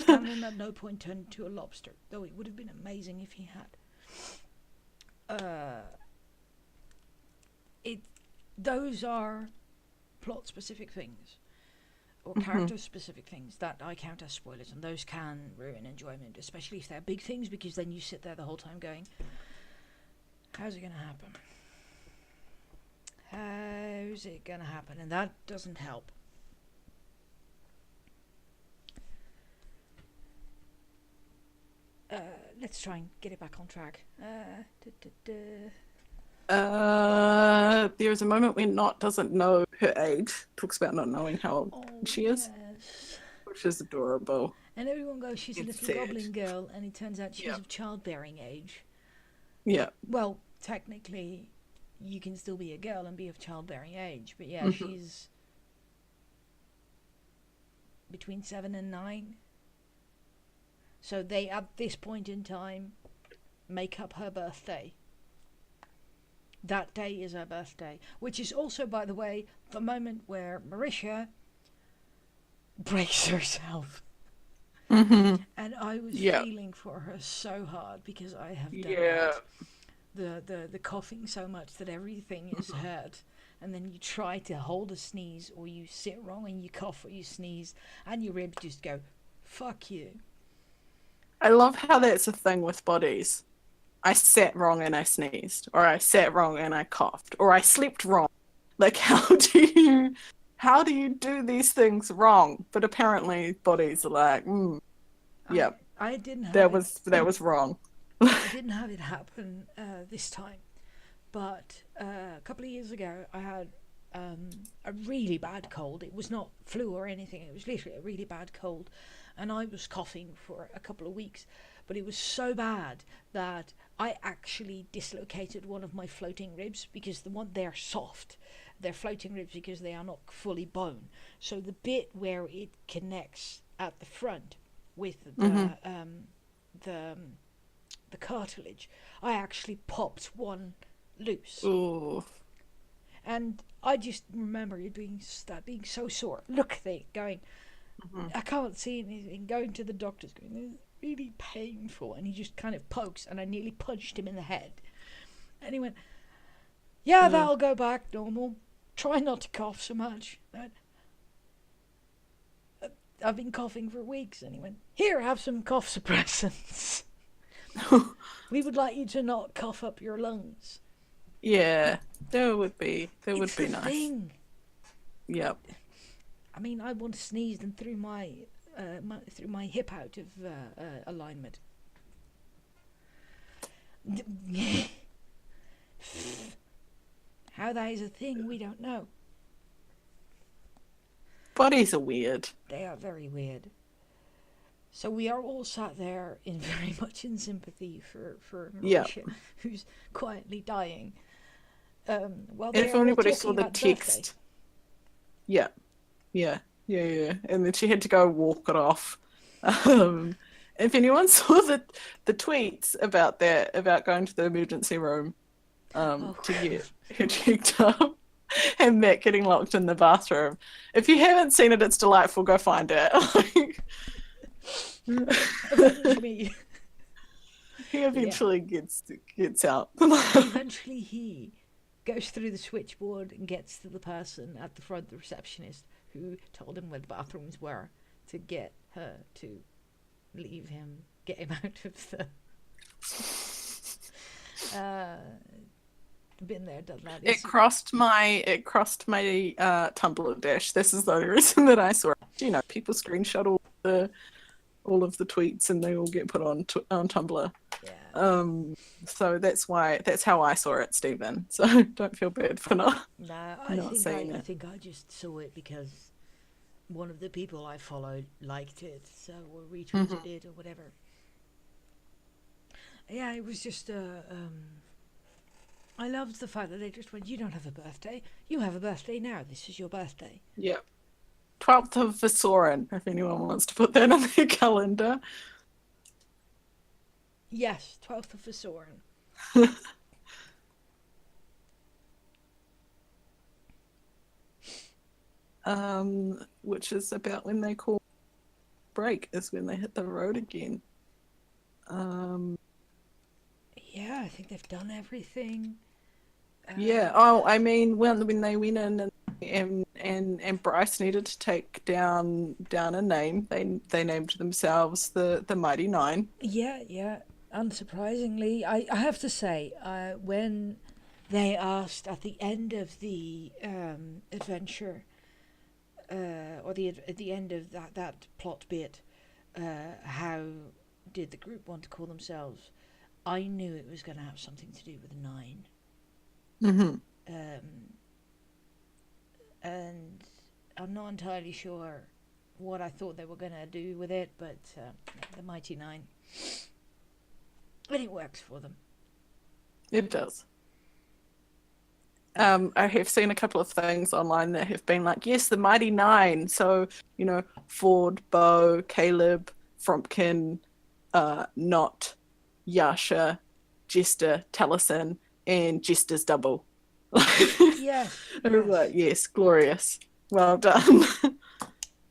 Scanlan at no point turned into a lobster, though it would have been amazing if he had. Uh, it those are plot specific things or Hmm. character specific things that I count as spoilers, and those can ruin enjoyment, especially if they're big things, because then you sit there the whole time going, "How's it gonna happen? How's it gonna happen?" And that doesn't help. Let's try and get it back on track. Duh, duh, duh. There's a moment when Not doesn't know her age. Talks about not knowing how old Oh she is, yes. which is adorable. And everyone goes, she's a It's little sad. goblin girl, and it turns out she's Yeah. of childbearing age. Yeah. Well, technically, you can still be a girl and be of childbearing age, but yeah, Hmm. she's between 7 and 9. So they, at this point in time, make up her birthday. That day is her birthday, which is also, by the way, the moment where Marisha breaks herself. Hmm. And I was Yeah. feeling for her so hard because I have done Yeah. that. the coughing so much that everything is hurt, and then you try to hold a sneeze, or you sit wrong and you cough or you sneeze, and your ribs just go, fuck you. I love how that's a thing with bodies. I sat wrong and I sneezed, or I sat wrong and I coughed, or I slept wrong. Like, how do you do these things wrong? But apparently, bodies are like, yep, I didn't have that was wrong. I didn't have it happen this time, but a couple of years ago I had a really bad cold. It was not flu or anything. It was literally a really bad cold, and I was coughing for a couple of weeks. But it was so bad that I actually dislocated one of my floating ribs, because they're soft. They're floating ribs because they are not fully bone. So the bit where it connects at the front with the cartilage, I actually popped one loose. Ooh. And I just remember it being so sore. Look at it, going, I can't see anything. Going to the doctor's, going, it's really painful. And he just kind of pokes, and I nearly punched him in the head. And he went, yeah, that'll go back normal. Try not to cough so much. I've been coughing for weeks. And he went, here, have some cough suppressants. We would like you to not cough up your lungs. Yeah, that would be nice. Thing. Yep. I mean, I once sneezed and threw my hip out of alignment. How that is a thing, we don't know. Bodies are weird. They are very weird. So we are all sat there in very much in sympathy for Marisha, who's quietly dying. Well, if anybody saw the text, yeah, and then she had to go walk it off. If anyone saw the tweets about that, about going to the emergency room to get her checked up, and Matt getting locked in the bathroom, if you haven't seen it, it's delightful. Go find it. Eventually, he eventually gets out. Eventually, he goes through the switchboard and gets to the person at the front, the receptionist, who told him where the bathrooms were, to get her to leave him, get him out of the. Been there, done that. It crossed my Tumblr dash. This is the only reason that I saw it. You know, people screenshot all of the tweets and they all get put on Tumblr. Yeah. So that's how I saw it, Stephen. So don't feel bad for not saying it. I think I just saw it because one of the people I followed liked it, so or retweeted it or whatever. Yeah, it was just I loved the fact that they just went, you don't have a birthday. You have a birthday now. This is your birthday. Yeah. 12th of Vasoran, if anyone wants to put that on their calendar. Yes, 12th of Vasoran. Which is about when they call break, is when they hit the road again. Yeah, I think they've done everything. Yeah. Oh, I mean, when they went in and Bryce needed to take down a name, they named themselves the Mighty Nine. Yeah. Unsurprisingly, I have to say, when they asked at the end of the adventure, or at the end of that plot bit, how did the group want to call themselves? I knew it was going to have something to do with a 9. And I'm not entirely sure what I thought they were going to do with it, but the Mighty 9. And it works for them. It does. I have seen a couple of things online that have been like, yes, the Mighty 9. So, you know, Ford, Bo, Caleb, Frumpkin, Not, Yasha, Jester, Taliesin, and Jester's double. Yes. I was like, yes, glorious. Well done.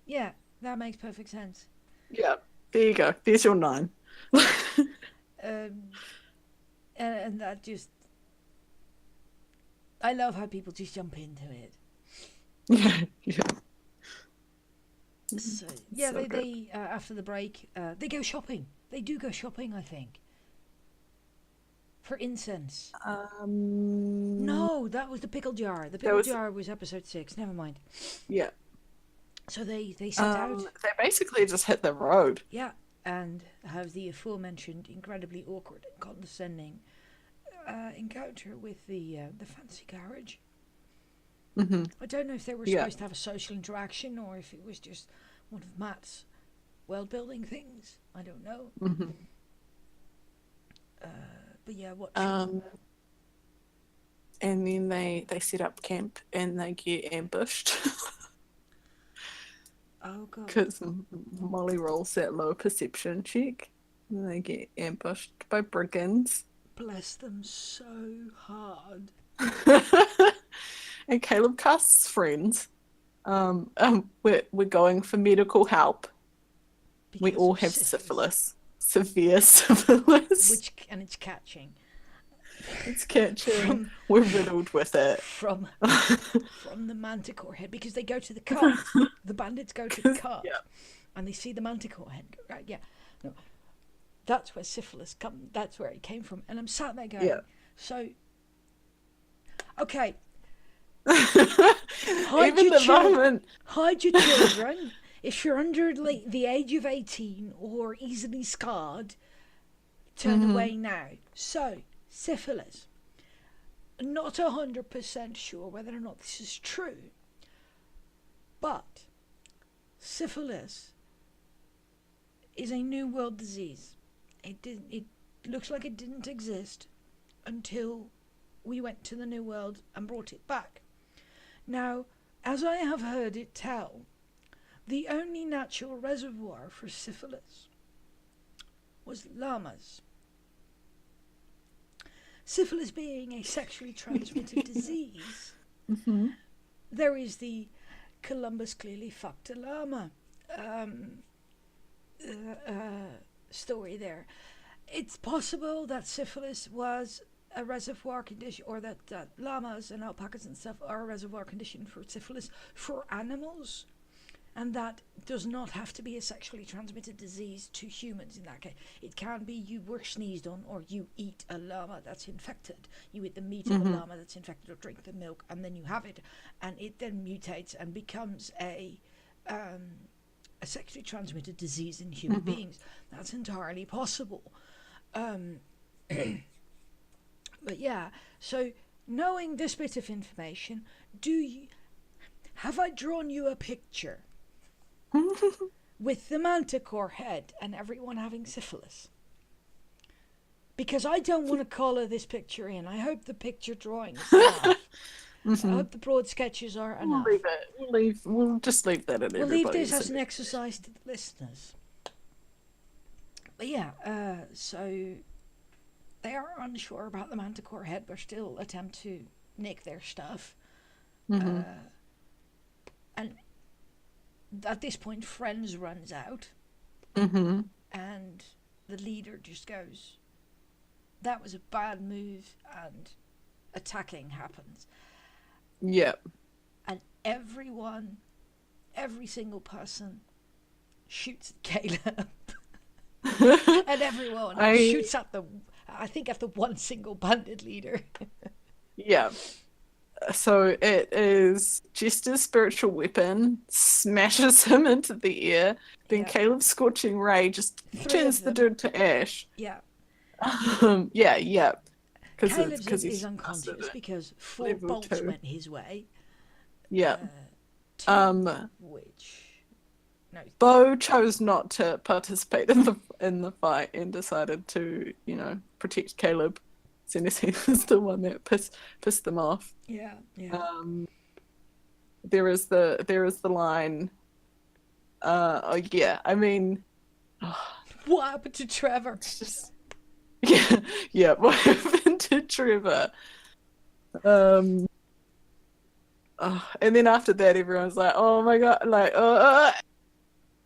Yeah, that makes perfect sense. Yeah, there you go. There's your 9. And that just I love how people just jump into it. Yeah, yeah. So yeah, So good. they after the break, they go shopping. They do go shopping, I think, for incense. Um, No, that was the pickle jar. The there pickle was jar was episode 6. Never mind. yeah. So they set out, They basically just hit the road. yeah, and have the aforementioned incredibly awkward and condescending encounter with the fancy carriage. Hmm. I don't know if they were Yeah. supposed to have a social interaction or if it was just one of Matt's world building things. I don't know. Hmm. Uh, but yeah, what? Um, and then they set up camp and they get ambushed Oh god, because Molly rolls that low perception check. And they get ambushed by brigands. bless them so hard. And Caleb casts friends. We're going for medical help. We Because all of have syphilis, severe syphilis. which and it's catching It's catching. from We're riddled with it. from from the manticore head because they go to the cart. The bandits go to the cart, Yeah. and they see the manticore head. Right? Yeah, no, that's where syphilis come. That's where it came from. And I'm sat there going, Yeah. so okay, Even your the children. moment. Hide your children. If you're under the age of 18 or easily scarred, turn away now. So, syphilis. Not 100% sure whether or not this is true, but syphilis is a new world disease. It looks like it didn't exist until we went to the new world and brought it back. Now, as I have heard it tell, the only natural reservoir for syphilis was llamas. Syphilis being a sexually transmitted disease, Mhm. there is the Columbus clearly fucked a llama story there. It's possible that syphilis was a reservoir condition, or that llamas and alpacas and stuff are a reservoir condition for syphilis for animals, and that does not have to be a sexually transmitted disease to humans in that case. It can be you were sneezed on, or you eat a llama that's infected. You eat the meat of a llama that's infected, or drink the milk, and then you have it, and it then mutates and becomes a sexually transmitted disease in human beings. That's entirely possible. But yeah, so knowing this bit of information, have I drawn you a picture with the manticore head and everyone having syphilis? Because I don't want to colour this picture in. I hope the picture drawing is enough. I hope the broad sketches are We'll enough. leave it. We'll just leave that at We'll leave this everybody's. as an exercise to the listeners. But yeah, so they are unsure about the manticore head, but still attempt to nick their stuff. And at this point, Friends runs out, and the leader just goes, "That was a bad move," and attacking happens. Yep. And everyone, every single person, shoots at Caleb. And everyone shoots at I think at the one single bandit leader. Yeah. So it is Jester's spiritual weapon smashes him into the air. Then Yeah. Caleb's scorching ray just 3 turns of the them. dude to ash. Yeah. Yeah. Caleb's Because is unconscious because 4 Level bolts 2. went his way. Yeah. 2 which... No. Bo chose not to participate in the fight and decided to, protect Caleb, seeing as he was the one that pissed them off. Yeah. There is the line. Oh yeah, I mean, What happened to Trevor? it's just yeah. What happened to Trevor? And then after that, everyone's like, "Oh my god!" Like,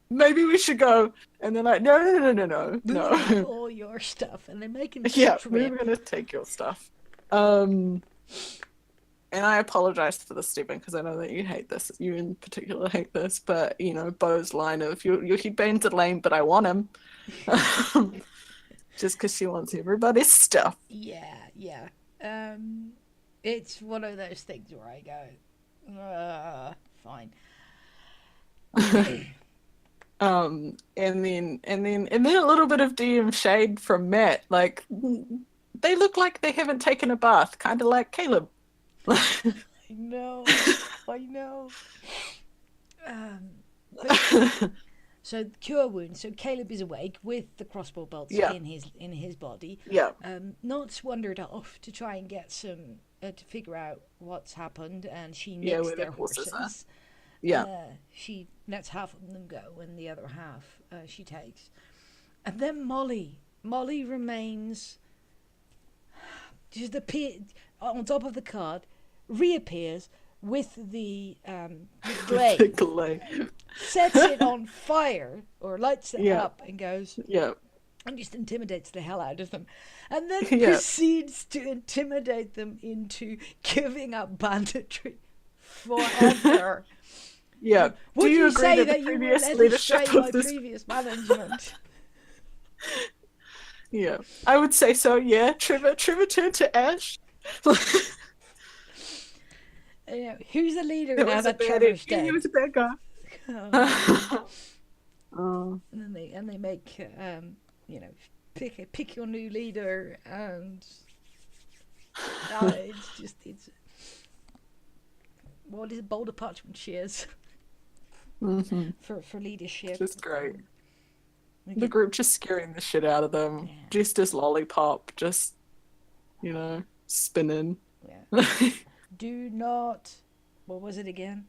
maybe we should go. And they're like, We no. need all your stuff, and they're making the Yeah, trip. we're gonna take your stuff. and I apologize for this, Stephen, because I know that you hate this. You in particular hate this, but you know, Beau's line of "your headbands are lame, but I want him," just because she wants everybody's stuff. Yeah, yeah. It's one of those things where I go, fine. And then a little bit of DM shade from Matt. Like they look like they haven't taken a bath, kind of like Caleb. I know, I know. But so cure wound. So Caleb is awake with the crossbow bolts Yeah. in his body. Yeah, Nott's wandered off to try and get some to figure out what's happened, and she yeah, nicks where the their horses are. horses. Yeah, She lets half of them go, and the other half she takes. And then Molly remains just on top of the cart, reappears with the glaive, the glaive. sets it on fire or lights it Yeah, up, and goes yeah, and just intimidates the hell out of them, and then yeah, proceeds to intimidate them into giving up banditry forever. yeah. Do Would you you agree say that the that you were previous led leadership astray by of this? previous management? Yeah, I would say so. Yeah, Trevor turned to ash. Who's the leader It now was a that bad. Trevor's Yeah, he dead? was a bad guy. Oh, And then they make pick your new leader, and it's what is it, Boulder Parchment Shears mhm. for leadership. Just great. We The get- group just scaring the shit out of them. Yeah. Just as lollipop, just spinning. yeah. Do not. What was it again?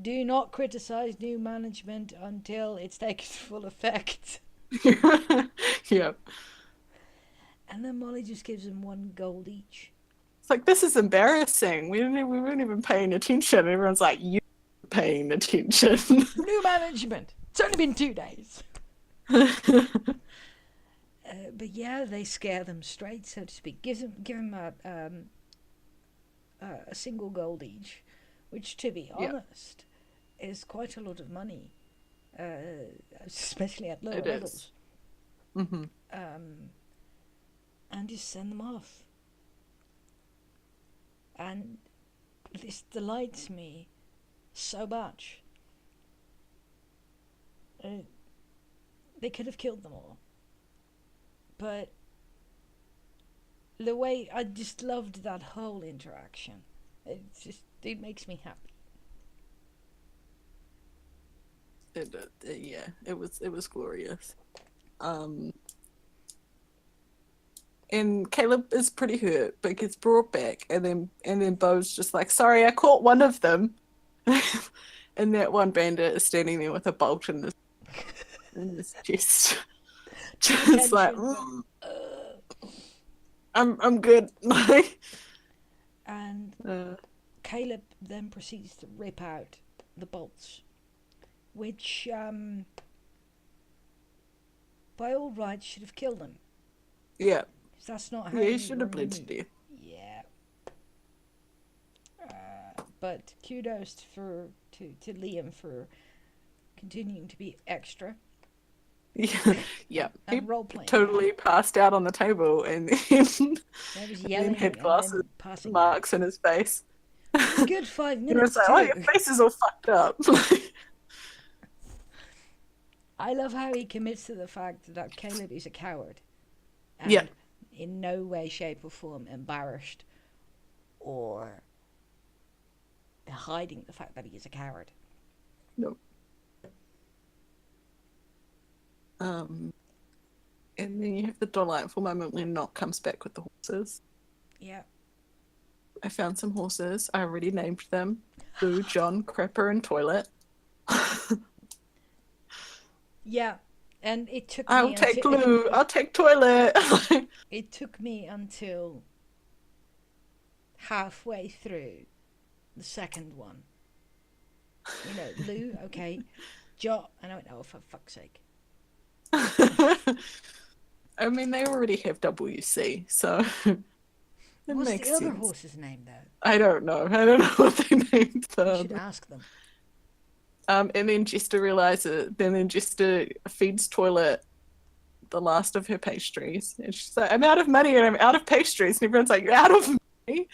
Do not criticize new management until it's taken full effect. Yeah. And then Molly just gives them 1 gold each. It's like this is embarrassing. We weren't even paying attention. Everyone's like, you paying attention. New management. It's only been 2 days. But yeah, they scare them straight, so to speak. Give them a single gold each, which, to be Yeah. honest, is quite a lot of money, especially at lower It levels. is. Hmm. And just send them off. And this delights me so much. They could have killed them all, but the way I just loved that whole interaction. It makes me happy. Yeah, it was glorious. And Caleb is pretty hurt, but gets brought back, and then Beau's just like, "Sorry, I caught one of them," and that one bandit is standing there with a bolt in his chest, just like, I'm good." And Uh, Caleb then proceeds to rip out the bolts, which, by all rights, should have killed him. yeah, 'Cause that's not how yeah, he you should have bled to remove- death. Yeah. But kudos to Liam for continuing to be extra Yeah, yeah. He and role playing. totally passed out on the table, and then, There was and yelling then had and glasses then passing out. marks in his face. A good 5 He was minutes like, too. "Oh, your face is all fucked up." I love how he commits to the fact that Caleb is a coward. And Yeah. in no way, shape, or form embarrassed or hiding the fact that he is a coward. No. And then you have the delightful moment when Knock comes back with the horses. Yeah. I found some horses. I already named them: Boo, John, Crapper, and Toilet. Yeah. And it took I'll me take until, Lou. I'll take Toilet. it took me until halfway through the second one. You know, Lou, okay. John, and I went, oh, for fuck's sake. I mean, they already have WC, so It What's makes the other sense. horse's name, though? I don't know. I don't know what they named You should them. ask them. And then Jester realizes, then Jester feeds Toilet the last of her pastries. And she's like, I'm out of money and I'm out of pastries. And everyone's like, you're out of money?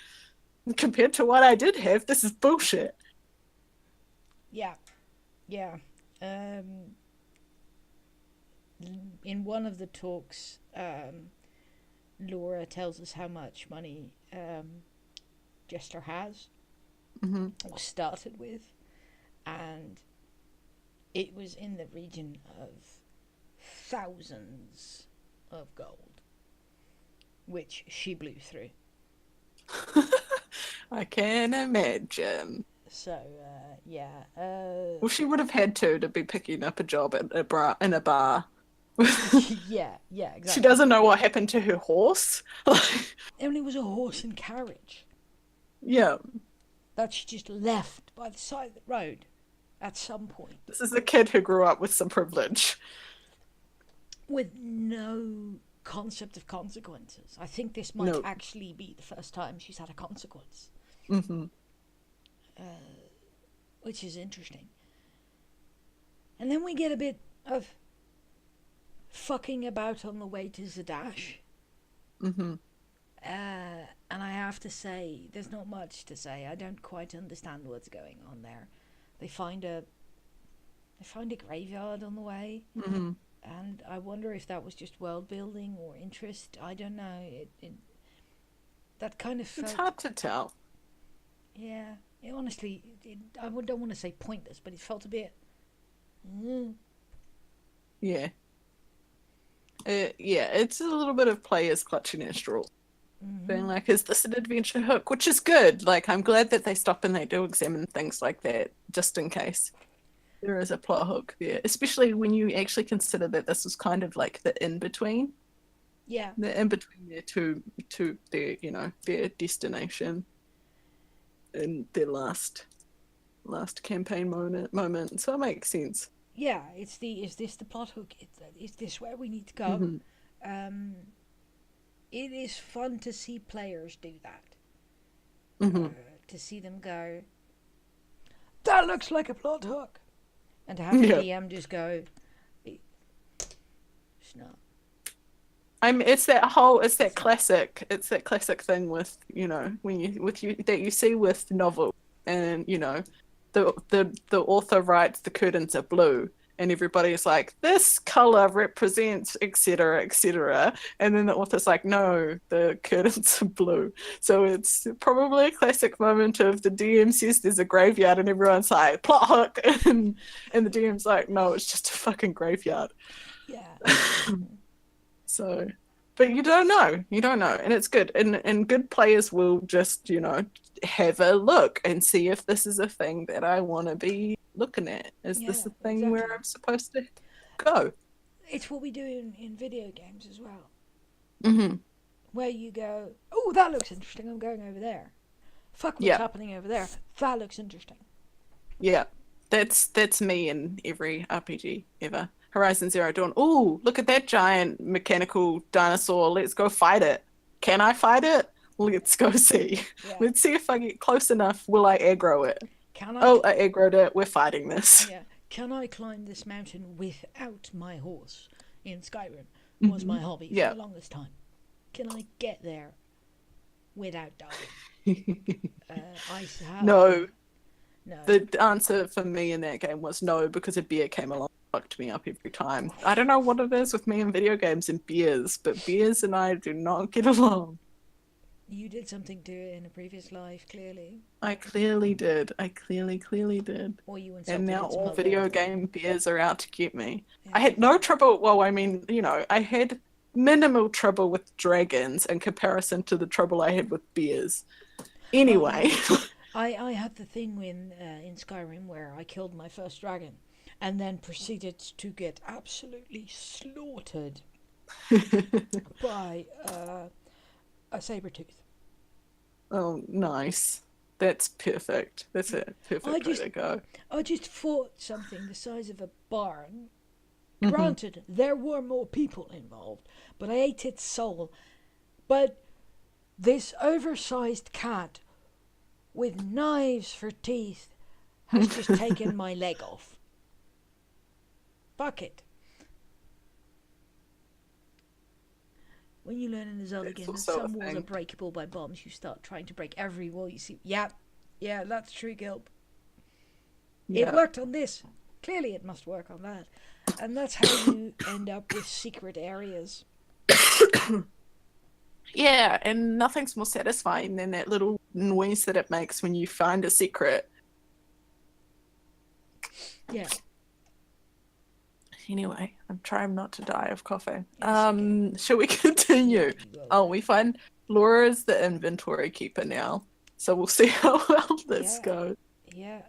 Compared to what I did have, this is bullshit. Yeah, yeah. Um, in one of the talks, Laura tells us how much money Jester has, Mm-hmm. or started with, and it was in the region of thousands of gold, which she blew through. I can imagine. So, yeah. Well, she would have had to be picking up a job at in a bar. Yeah, yeah, She exactly. doesn't know what happened to her horse. And it was a horse and carriage Yeah, that she just left by the side of the road at some point this is a kid who grew up with some privilege. with no concept of consequences. I think this might No. actually be the first time she's had a consequence, Mm-hmm. which is interesting. And then we get a bit of fucking about on the way to Zadash. Mm-hmm. And I have to say, there's not much to say. I don't quite understand what's going on there. They find a graveyard on the way, Mm-hmm. and I wonder if that was just world building or interest. I don't know. That kind of It's felt, hard to tell. yeah. Honestly, don't want to say pointless, but it felt a bit. Mm, Yeah. Yeah, it's a little bit of players clutching at straws. Being like, is this an adventure hook? Which is good. Like, I'm glad that they stop and they do examine things like that, just in case there is a plot hook there. Especially when you actually consider that this was kind of like the in-between. yeah, The in-between their to their, their destination in their last campaign moment. So it makes sense. yeah. Is this the plot hook? Is this where we need to go? Mm-hmm. Um, it is fun to see players do that. Mm-hmm. To see them go, that looks like a plot hook, and to have the Yeah. DM just go, it's not. It's that classic thing with, when you that you see with novel, and the author writes the curtains are blue and everybody's like, this color represents etc etc, and then the author's like, no, the curtains are blue. So it's probably a classic moment of the DM says there's a graveyard and everyone's like, plot hook, and the DM's like, no, it's just a fucking graveyard. Yeah. So, but you don't know, and it's good, and good players will just, have a look and see if this is a thing that I want to be looking at. Is this Yeah, a thing where exactly. I'm supposed to go? It's what we do in video games as well, Mm-hmm. where you go, oh, that looks interesting, I'm going over there. Fuck what's Yeah, happening over there. That looks interesting. yeah. That's me in every RPG ever. Horizon Zero Dawn. Oh, look at that giant mechanical dinosaur. Let's go fight it. Can I fight it? Let's go see. Yeah. Let's see if I get close enough. Will I aggro it? Can I? Oh, I aggroed it. We're fighting this. Yeah. Can I climb this mountain without my horse? In Skyrim was my hobby Yeah. for the longest time. Can I get there without dying? I have. No, No. the answer for me in that game was no, because a beer came along and fucked me up every time. I don't know what it is with me in video games and beers, but beers and I do not get along. You did something to it in a previous life, clearly. I clearly did. I clearly did. Or you insulted And now its all mother. video game beers are out to get me. Yeah. I had no trouble. Well, I mean, I had minimal trouble with dragons in comparison to the trouble I had with beers. Anyway. I had the thing in Skyrim where I killed my first dragon and then proceeded to get absolutely slaughtered by a saber-tooth. Oh, nice. That's perfect. That's a perfect way to go. I just fought something the size of a barn. Mm-hmm. Granted, there were more people involved, but I ate its soul. But This oversized cat with knives for teeth has just taken my leg off. Bucket. When you learn in the Zelda It's game that also a some walls are thing. breakable by bombs, you start trying to break every wall you see. Yeah, yeah, that's true, Gilb. It Yeah. worked on this. Clearly, it must work on that. And that's how you end up with secret areas. Yeah, and nothing's more satisfying than that little noise that it makes when you find a secret. Yeah. Anyway, I'm trying not to die of coughing. Yes, okay. Shall we continue? Yeah, you go. Oh, we find Laura is the inventory keeper now. So we'll see how well this Yeah, goes. yeah.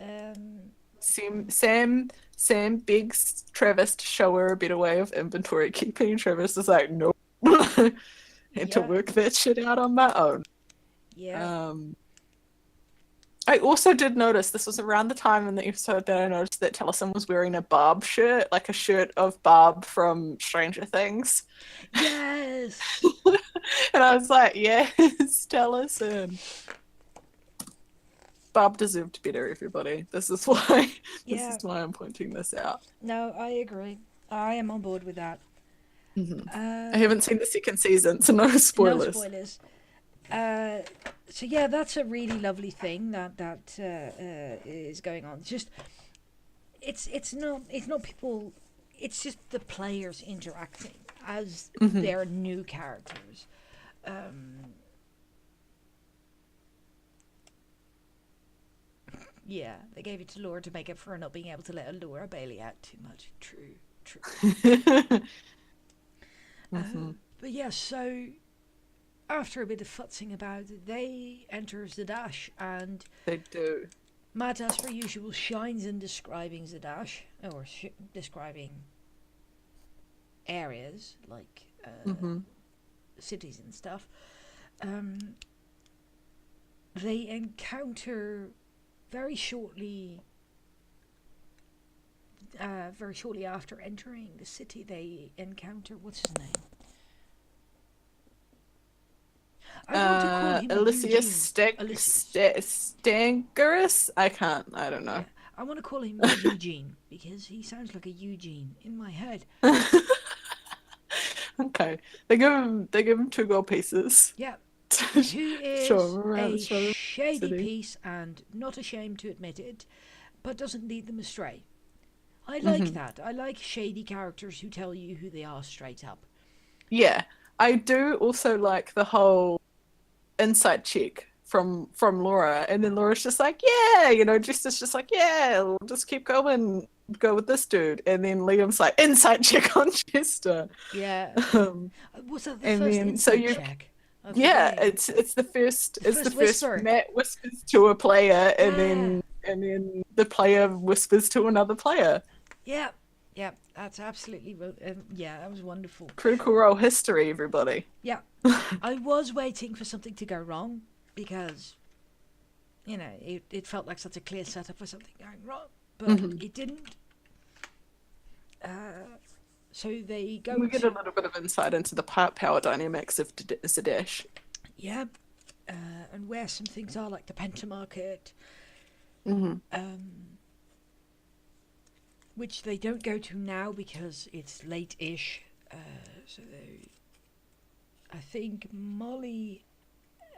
Um, Sam begs Travis to show her a better way of inventory keeping. Travis is like, nope. Had to yeah, work that shit out on my own. yeah. Um, I also did notice this was around the time in the episode that I noticed that Taliesin was wearing a Barb shirt, like a shirt of Barb from Stranger Things. Yes! And I was like, yes, Taliesin. Barb deserved better, everybody. This Yeah, is why I'm pointing this out. no, I agree. I am on board with that. Mhm. I Uh, haven't seen the second season, so no no spoilers. spoilers. Uh, so yeah, that's a really lovely thing that is going on. It's just it's not people. It's just the players interacting as Mhm. their new characters. Um, yeah, they gave it to Laura to make up for not being able to let Laura Bailey out too much. True, true. Mhm. But yeah, so after a bit of futzing about, they enter Zadash, and They do. Matt, as per usual, shines in describing Zadash, or describing areas like Hmm. cities and stuff. Um, they encounter very shortly, very shortly after entering the city. They encounter what's his name? I want to call him Elysius Eugene. Elysius. Stangerus? I don't know. Yeah, I want to call him Eugene because he sounds like a Eugene in my head. Okay. They give him two gold pieces. Yeah, to who show is him around, a show him the shady city. piece and not ashamed to admit it, but doesn't lead them astray. I like Hmm. that. I like shady characters who tell you who they are straight up. Yeah. I do also like the whole insight check from Laura, and then Laura's just like, yeah, just is just like, yeah, we'll just keep going, go with this dude, and then Liam's like, insight check on Chester, Yeah. um, Was that the and first then so insight you, check of the yeah, game? The it's the first first whisper. Matt whispers to a player, Yeah. and then the player whispers to another player. Yeah. Yeah. That's absolutely. Yeah, that was wonderful. Critical Role history, everybody. Yeah. I was waiting for something to go wrong because, it felt like such a clear setup for something going wrong, but Hmm. it didn't. So they go We get a to. little bit of insight into the power dynamics of Zadesh. Yeah. And where some things are, like the Pentamarket, Hmm. which they don't go to now because it's late-ish. So I think Molly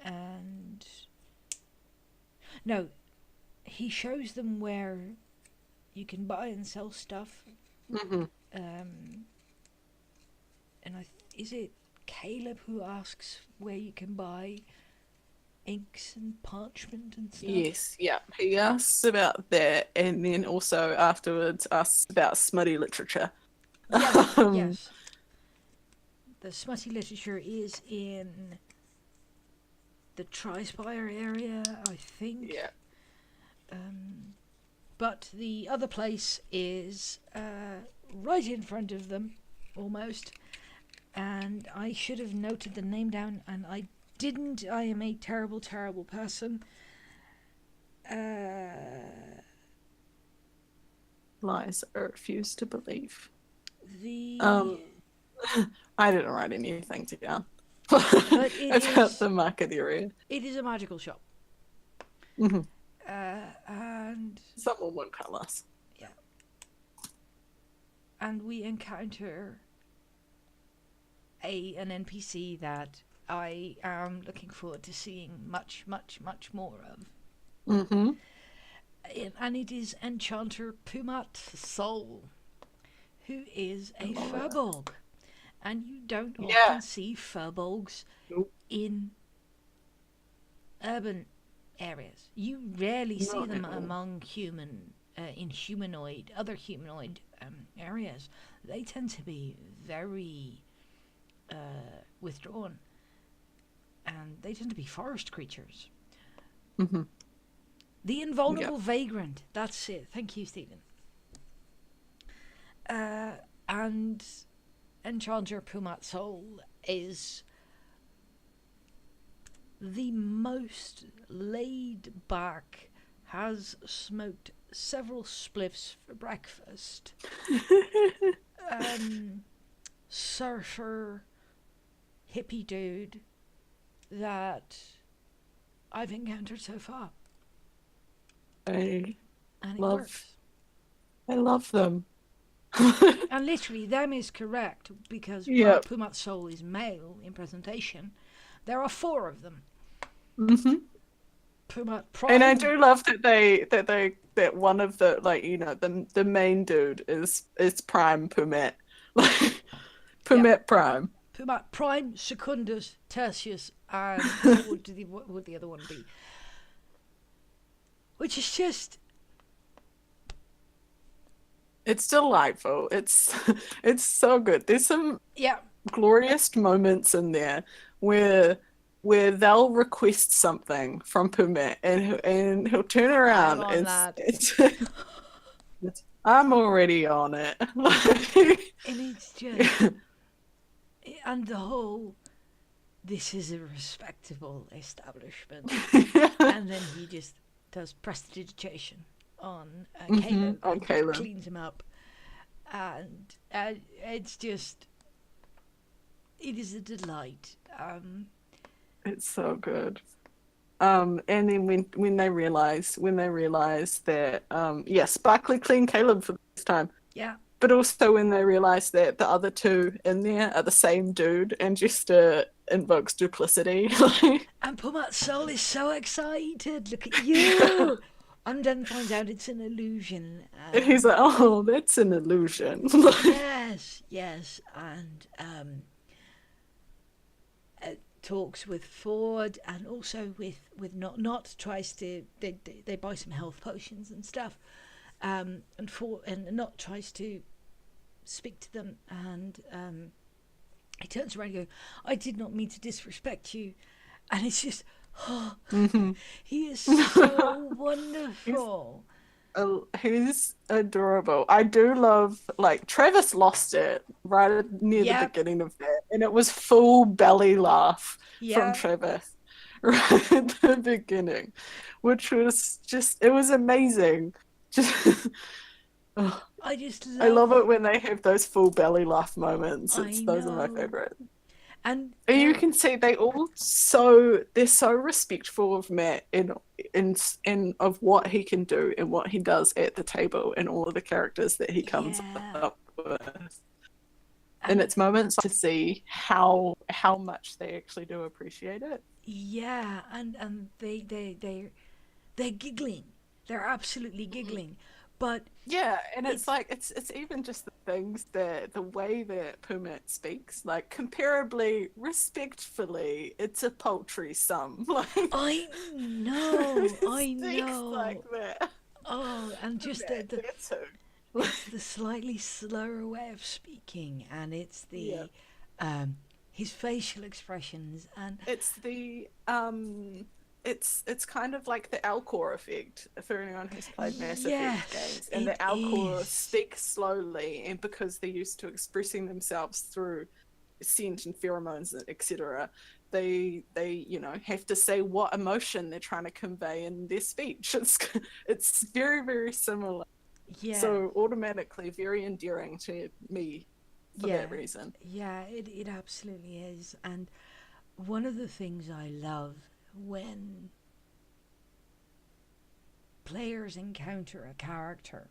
and no, he shows them where you can buy and sell stuff. Hmm. Um, and is it Caleb who asks where you can buy inks and parchment and stuff? Yes, yeah. He asks about that, and then also afterwards asks about smutty literature. Yes, Um, yes. The smutty literature is in the Trispire area, I think. yeah. But the other place is right in front of them, almost. And I should have noted the name down, and I didn't. I am a terrible, terrible person. Lies I refuse to believe. The Um, I didn't write anything down. But it about is the market area. it is a magical shop, Hmm. and Someone won't tell us. yeah, and we encounter an NPC that I am looking forward to seeing much, much, much more of. Hmm. And it is Enchanter Pumat Sol, who is I a love it. furbolg. And you don't Yeah. often see furbolgs Nope. in urban areas. You rarely see Not them at all. among in other humanoid areas. They tend to be very withdrawn, and they tend to be forest creatures. Hmm. The Yep. invulnerable vagrant. That's it. Thank you, Stephen. And Enchanter Pumat Sol is the most laid back, has smoked several spliffs for breakfast, um, surfer, hippie dude that I've encountered so far. I And it love works. I love them. And literally, them is correct because while Yep. Pumat Sol is male in presentation, there are four of them. Hmm. Pumat And I Prime. do love that one of the, like, the main dude is Prime Pumet. Like Yeah. Pumet Prime. Pumat Prime, Secundus, Tertius, and what would the other one be? Which is just It's delightful. It's so good. There's some yeah. glorious moments in there where they'll request something from Pumet and he'll turn I'm around on and that, I'm already on it. and it's just and the whole. This is a respectable establishment, and then he just does prestidigitation on Hmm. Caleb On and just Caleb. cleans him up, and it's just it is a delight. It's so good. And then when they realize that yeah, Sparkly clean Caleb for this time. Yeah, But also when they realize that the other two in there are the same dude and just invokes duplicity. and Pumat Soul is so excited. Look at you. And then finds out it's an illusion. And he's like, oh, that's an illusion. Yes, yes, and talks with Ford and also with Not tries to they buy some health potions and stuff, and Ford and Not tries to speak to them, and he turns around and goes, "I did not mean to disrespect you," and it's just, oh, Hmm. he is so he's wonderful. he's adorable. I do love, like, Travis lost it right near the Yep, beginning of that, and it was full belly laugh from yep. Travis right at the beginning, which was just, it was amazing. Just oh, I just I love love. it when they have those full belly laugh moments. I Those are my know, favorite. and And you there. can see they're so respectful of Matt in of what he can do and what he does at the table and all of the characters that he comes Yeah, up with. And and it's moments to see how much they actually do appreciate it. yeah, and they're giggling. They're absolutely giggling. But Yeah, and it's it's like it's even just the things that the way that Pumat speaks, like comparably respectfully, it's a paltry sum. Like he I speaks like know. that. Oh, and just Pumat, there too. it's the slightly slower way of speaking, and it's Yeah. the um his facial expressions, and It's the it's kind of like the Alcor effect for anyone who's played Mass Effect yes, games. And the it Alcor is. speak slowly, and because they're used to expressing themselves through scent and pheromones, etc., they have to say what emotion they're trying to convey in their speech. It's very, very similar. Yeah, So automatically very endearing to me for yeah, that reason. yeah. It absolutely is, and one of the things I love when players encounter a character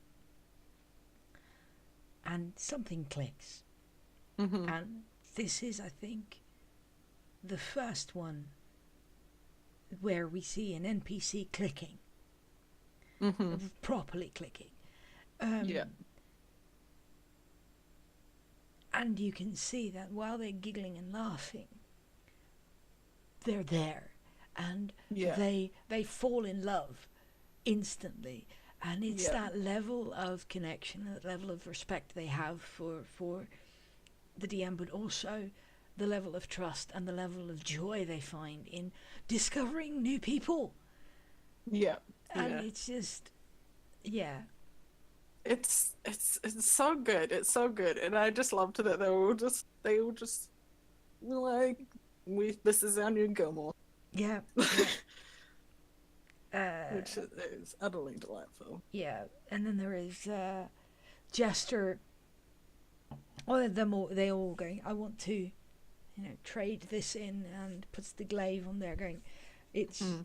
and something clicks, Mm-hmm. and this is, I think, the first one where we see an NPC clicking, Mm-hmm. properly clicking. Yeah. And you can see that while they're giggling and laughing, they're there, and Yeah. they fall in love instantly. And it's Yeah. that level of connection, that level of respect they have for the DM, but also the level of trust and the level of joy they find in discovering new people. Yeah. And Yeah. it's just, yeah, It's so good. It's so good, and I just loved that they all just were like, we this is our new Gilmore, yeah, yeah. Uh, which is utterly delightful. yeah, and then there is Jester. All them all, they all going, I want to, trade this in, and puts the glaive on there, going, it's Mm.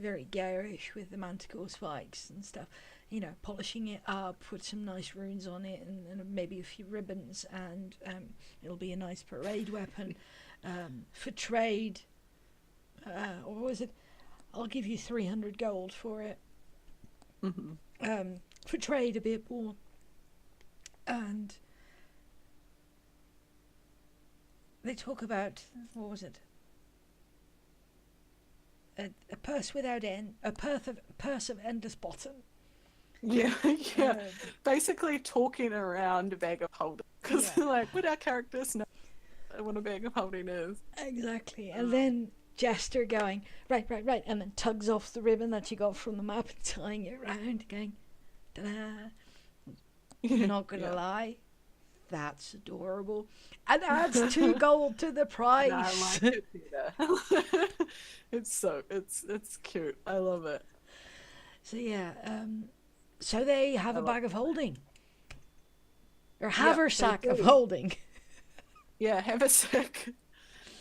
very garish with the manticore spikes and stuff. Polishing it up, put some nice runes on it, and maybe a few ribbons, and it'll be a nice parade weapon for trade. Or was it? I'll give you 300 gold for it. Mm-hmm. For trade a bit more, and they talk about, what was it? A purse without end, purse of endless bottom. Yeah. Yeah. Um, Basically talking around a bag of holding because Yeah. like, would our characters know what a bag of holding is? Exactly. And then Jester going, right, right, right, and then tugs off the ribbon that you got from the map and tying it around, going, ta-da. Not gonna Yeah. lie, that's adorable. And adds 2 gold to the price. And I like it better. It's cute. I love it. So yeah, so they have I a love bag of holding. Or Yeah, haversack they of do. holding. Yeah, haversack.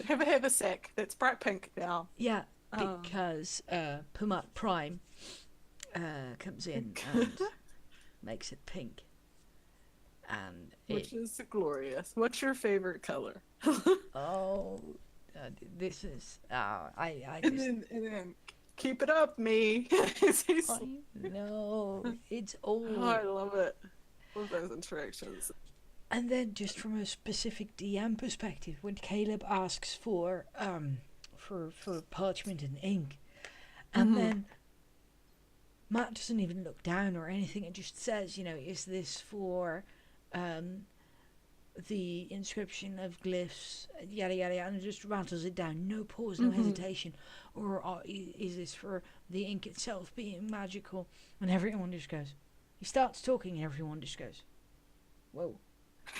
Have a haversack. That's bright pink now. Yeah, Um, because Pumat Prime comes in and makes it pink. And which is glorious. What's your favorite color? oh, this is I And just then keep it up, me. I know it's Oh, all. I love it. Love those interactions. And then just from a specific DM perspective, when Caleb asks for parchment and ink, and Mhm. then Matt doesn't even look down or anything, it just says, is this for the inscription of glyphs, yada yada yada, and just rattles it down, no pause, no Mhm. hesitation. Or is this for the ink itself being magical? And everyone just goes, he starts talking and everyone just goes, whoa.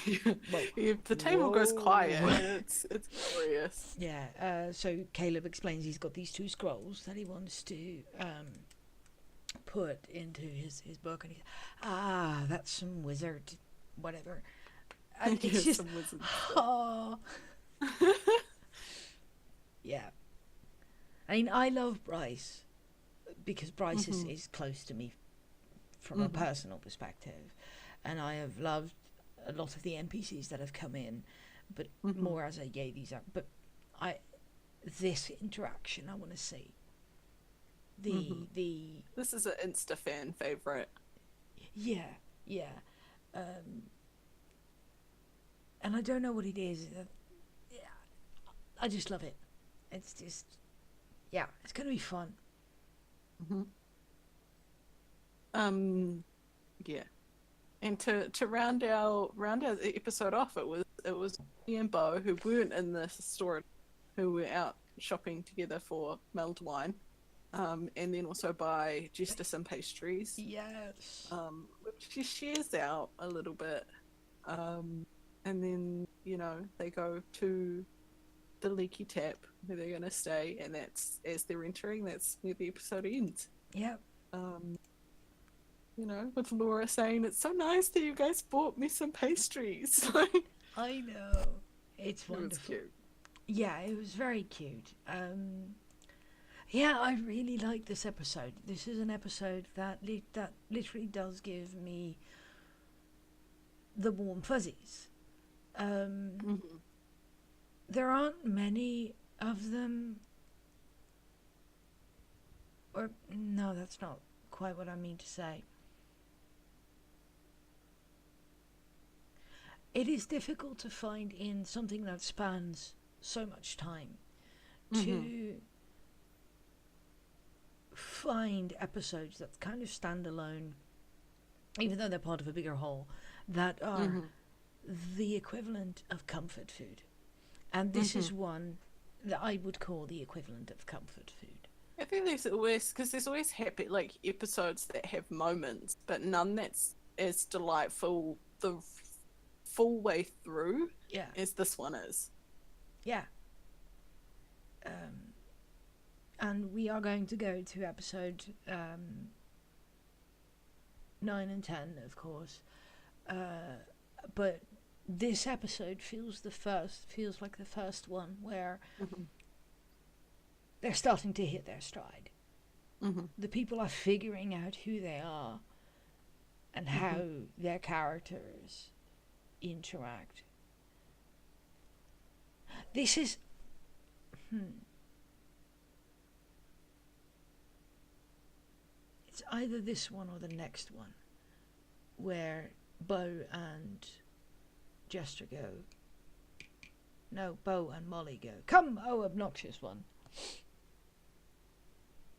If the table goes Whoa. quiet, it's glorious. Yeah, so Caleb explains he's got these 2 scrolls that he wants to put into his book, and he's, that's some wizard, whatever. And Yeah, it's just, some wizard oh, yeah. I mean, I love Bryce because Bryce Mhm. is close to me from a Mhm. personal perspective, and I have loved a lot of the NPCs that have come in, but Mhm. more as a these are. But this interaction I want to see. Mhm. The This is an Insta fan favorite. yeah, yeah. And I don't know what it is. Yeah, I just love it. It's just, yeah, it's gonna be fun. Yeah. And to round our episode off, it was me and Bo who weren't in this store, who were out shopping together for mulled wine, and then also buy Justice and pastries, Yes. which she shares out a little bit, and then they go to the Leaky Tap where they're gonna stay, and that's as they're entering, that's where the episode ends. Yep. With Laura saying, it's so nice that you guys bought me some pastries. I know. It's It was wonderful. cute. Yeah, it was very cute. Yeah, I really like this episode. This is an episode that that literally does give me the warm fuzzies. Um, Hmm. there aren't many of them, or no, that's not quite what I mean to say. It is difficult to find in something that spans so much time Hmm. to find episodes that kind of stand alone, even though they're part of a bigger whole, that are Hmm. the equivalent of comfort food. And this Hmm. is one that I would call the equivalent of comfort food. I think there's always, because there's always happy like episodes that have moments, but none that's as delightful the full way through Yeah, as this one is. yeah. Um, and we are going to go to episode 9 and 10, of course. But this episode feels like the first one where Hmm. they're starting to hit their stride. Hmm. The people are figuring out who they are and how Hmm. their characters interact. This is it's either this one or the next one where Bo and Jester go. No, Bo and Molly go. Come, oh obnoxious one.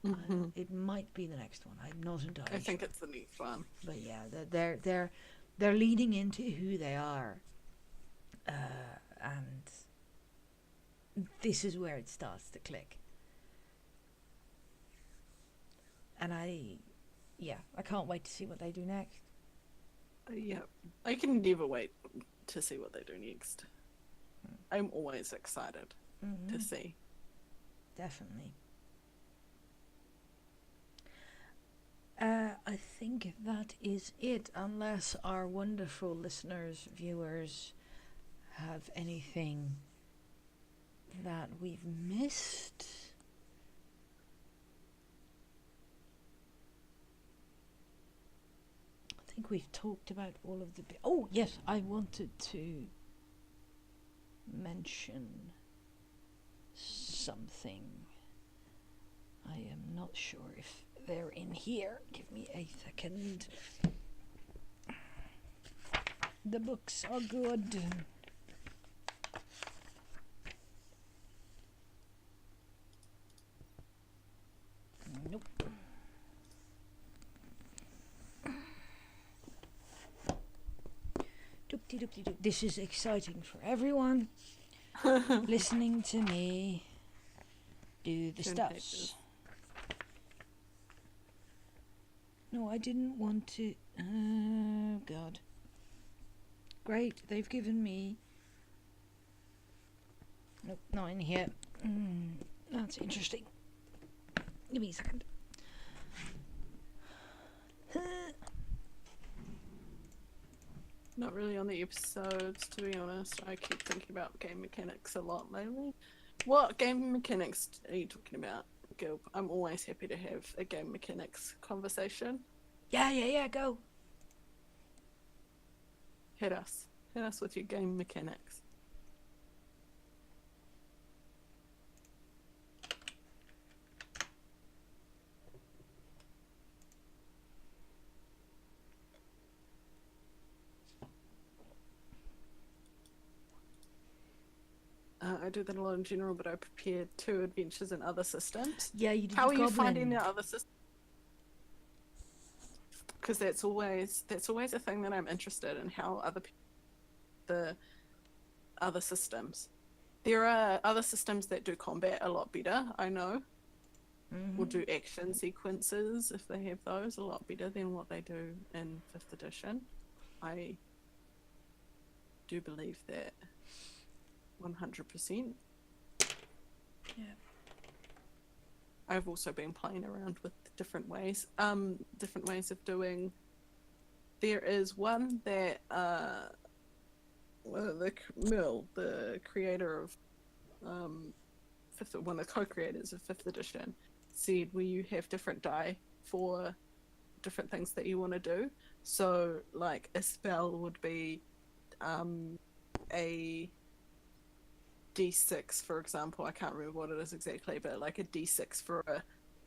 Hmm. It might be the next one. I'm not entirely I sure. think it's the next one. But yeah, they're leading into who they are, and this is where it starts to click. And I can't wait to see what they do next. Yeah, I can never wait to see what they do next. I'm always excited to see. Definitely. I think that is it, unless our wonderful listeners, viewers, have anything that we've missed. I think we've talked about all of the. Oh, yes, I wanted to mention something. I am not sure if they're in here. Give me a second. The books are good. Nope. Doop-de-doop-de-doop. This is exciting for everyone listening to me do the Turn stuffs. pages. No, I didn't want to. Oh, God. Great, they've given me. Nope, not in here. That's interesting. Give me a second. Not really on the episodes, to be honest. I keep thinking about game mechanics a lot lately. What game mechanics are you talking about, Gil? I'm always happy to have a game mechanics conversation. Yeah, go. Hit us. Hit us with your game mechanics. I do that a lot in general, but I prepared 2 adventures in other systems. Yeah, you did How the are you goblin. finding the other systems? Because that's always a thing that I'm interested in. How the other systems. There are other systems that do combat a lot better. I know. Mm-hmm. Will do action sequences if they have those a lot better than what they do in 5th edition. I do believe that 100%. Yeah. I've also been playing around with different ways of doing. There is one that the creator of one of the co-creators of fifth edition said, where you have different die for different things that you want to do. So like a spell would be a d6, for example. I can't remember what it is exactly, but like a d6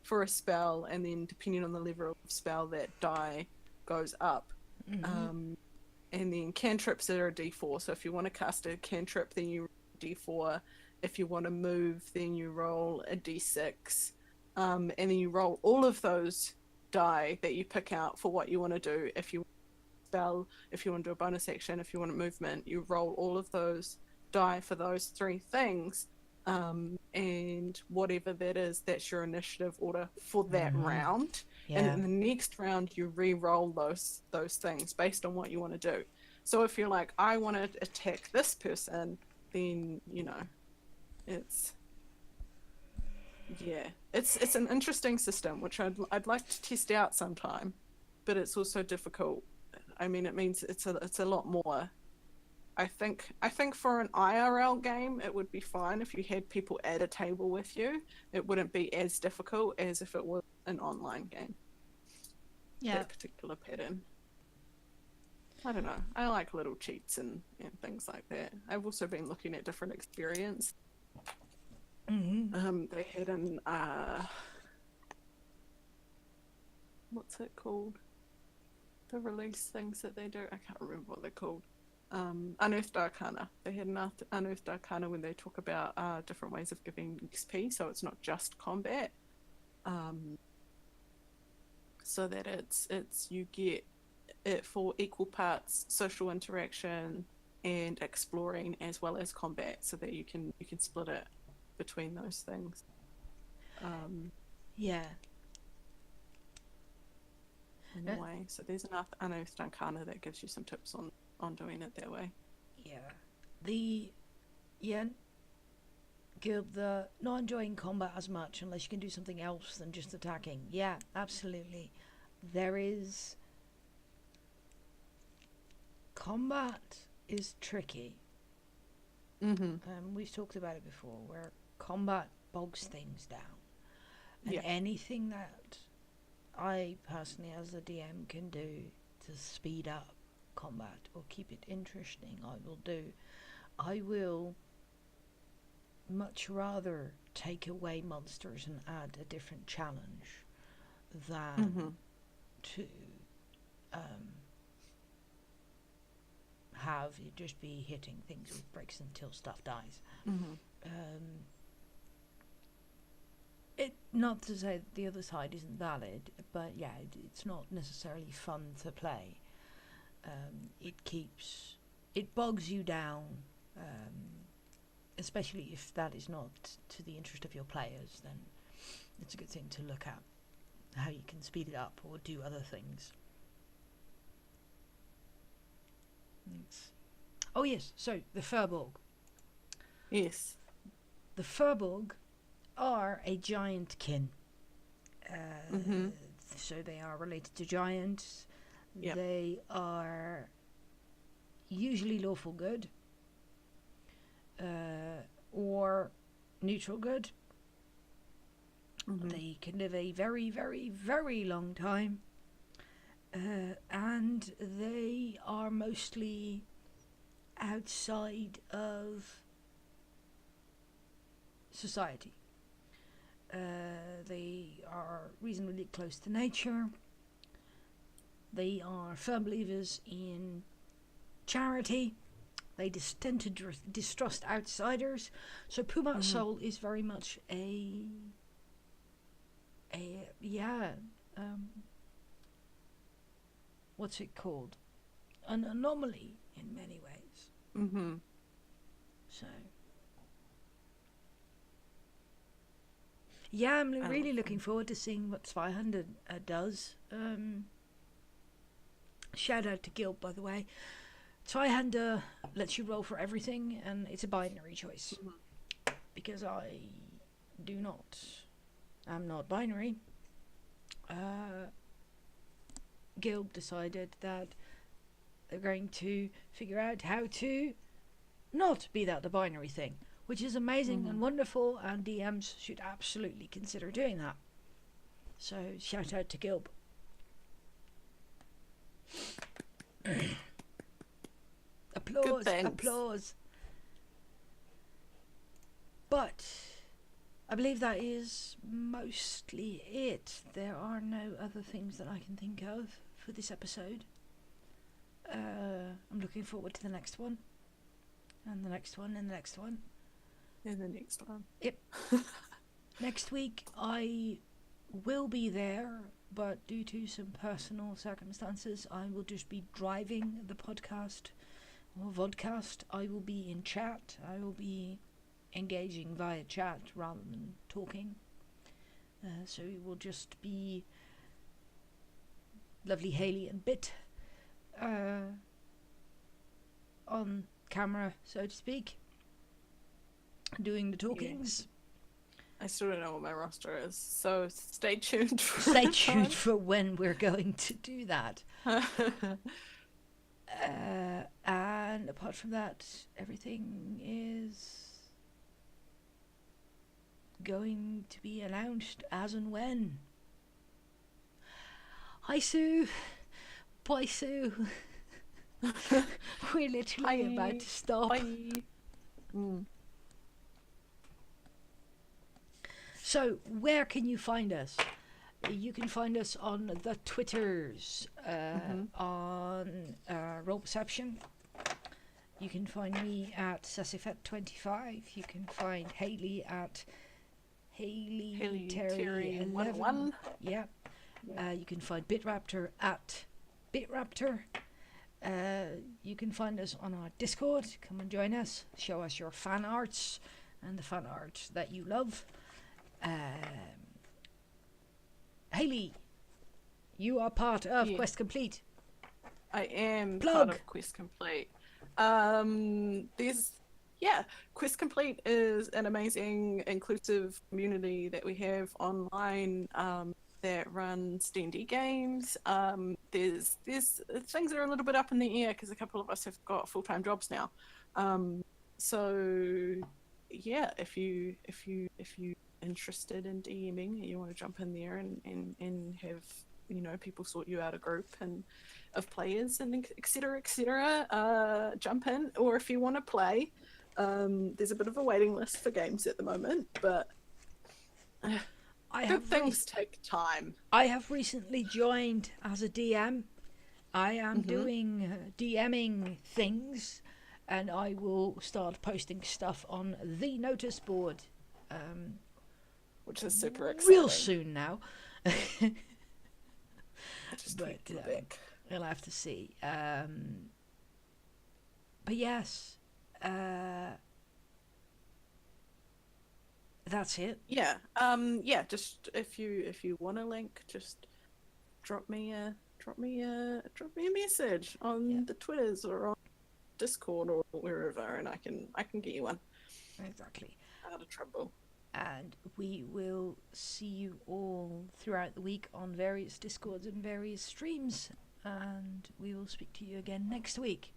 for a spell, and then depending on the level of spell, that die goes up. And then cantrips are a d4. So if you want to cast a cantrip, then you roll a d4. If you want to move, then you roll a d6. And then you roll all of those die that you pick out for what you want to do. If you spell, if you want to do a bonus action, if you want a movement, you roll all of those die for those three things. And whatever that is, that's your initiative order for that round. And Yeah. in the next round, you re-roll those things based on what you want to do. So if you're like, I want to attack this person, then it's it's an interesting system which I'd like to test out sometime, but it's also difficult. I mean, it means it's a lot more. I think for an IRL game, it would be fine if you had people at a table with you. It wouldn't be as difficult as if it was an online game. Yeah. That particular pattern. I don't know. I like little cheats and things like that. I've also been looking at different experience. They had an what's it called? The release things that they do. I can't remember what they're called. Unearthed Arcana. They had an Unearthed Arcana when they talk about different ways of giving XP, so it's not just combat. So that it's you get it for equal parts social interaction and exploring as well as combat, so that you can split it between those things. Yeah. In a way. So there's enough Unearthed Arcana that gives you some tips on doing it that way. Guild, the not enjoying combat as much unless you can do something else than just attacking. Yeah, absolutely. There is combat is tricky. We've talked about it before, where combat bogs things down, and anything that I personally, as a DM, can do to speed up combat or keep it interesting, I will do. I will much rather take away monsters and add a different challenge than to have it just be hitting things with bricks until stuff dies. It, not to say that the other side isn't valid, but yeah, it's not necessarily fun to play. It bogs you down, especially if that is not to the interest of your players. Then it's a good thing to look at how you can speed it up or do other things. Oh yes, so the Furbolg. Yes. The Furbolg are a giant kin. So they are related to giants. Yep. They are usually lawful good, or neutral good. They can live a very, very, very long time, and they are mostly outside of society. They are reasonably close to nature. They are firm believers in charity. They tend to distrust outsiders. So Pumat Soul is very much what's it called? An anomaly in many ways. So yeah, I'm really looking forward to seeing what Zweihander does. Shout out to Guild, by the way. Zweihander lets you roll for everything, and it's a binary choice. Because I'm not binary. Guild decided that they're going to figure out how to not be that the binary thing, which is amazing and wonderful, and DMs should absolutely consider doing that. So shout out to Gilb. Applause, thanks. applause. But I believe that is mostly it. There are no other things that I can think of for this episode. I'm looking forward to the next one. And the next one, and the next one. And the next one. Yep. Next week I will be there, but due to some personal circumstances, I will just be driving the podcast or vodcast. I will be in chat. I will be engaging via chat rather than talking. So it will just be lovely Hayley and Bit on camera, so to speak, doing the talkings. I still don't know what my roster is, so stay tuned for Stay tuned for when we're going to do that. And apart from that, everything is going to be announced as and when. Hi Sue. Bye Sue. We're literally Bye. about to stop. Bye. So, where can you find us? You can find us on the Twitters, on Role Perception. You can find me at Sassifet25. You can find Hayley at Hayley Terry 11. Yeah. You can find Bitraptor at Bitraptor. You can find us on our Discord. Come and join us. Show us your fan arts and the fan art that you love. Hayley, you are part of Quest Complete. I am Plug. part of Quest Complete. Quest Complete is an amazing, inclusive community that we have online that runs D&D games. There's things that are a little bit up in the air because a couple of us have got full-time jobs now. So yeah, if you interested in DMing and you want to jump in there and have people sort you out a group and of players and etc, jump in. Or if you want to play, there's a bit of a waiting list for games at the moment, but good things take time. I have recently joined as a DM. I am doing DMing things, and I will start posting stuff on the notice board. Which is super exciting. Real soon now. But we'll have to see. But yes, that's it. Yeah. Just if you want a link, just drop me a message on the Twitters or on Discord or wherever, and I can get you one. Exactly. Out of trouble. And we will see you all throughout the week on various Discords and various streams. And we will speak to you again next week.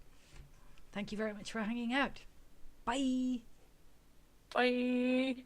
Thank you very much for hanging out. Bye. Bye.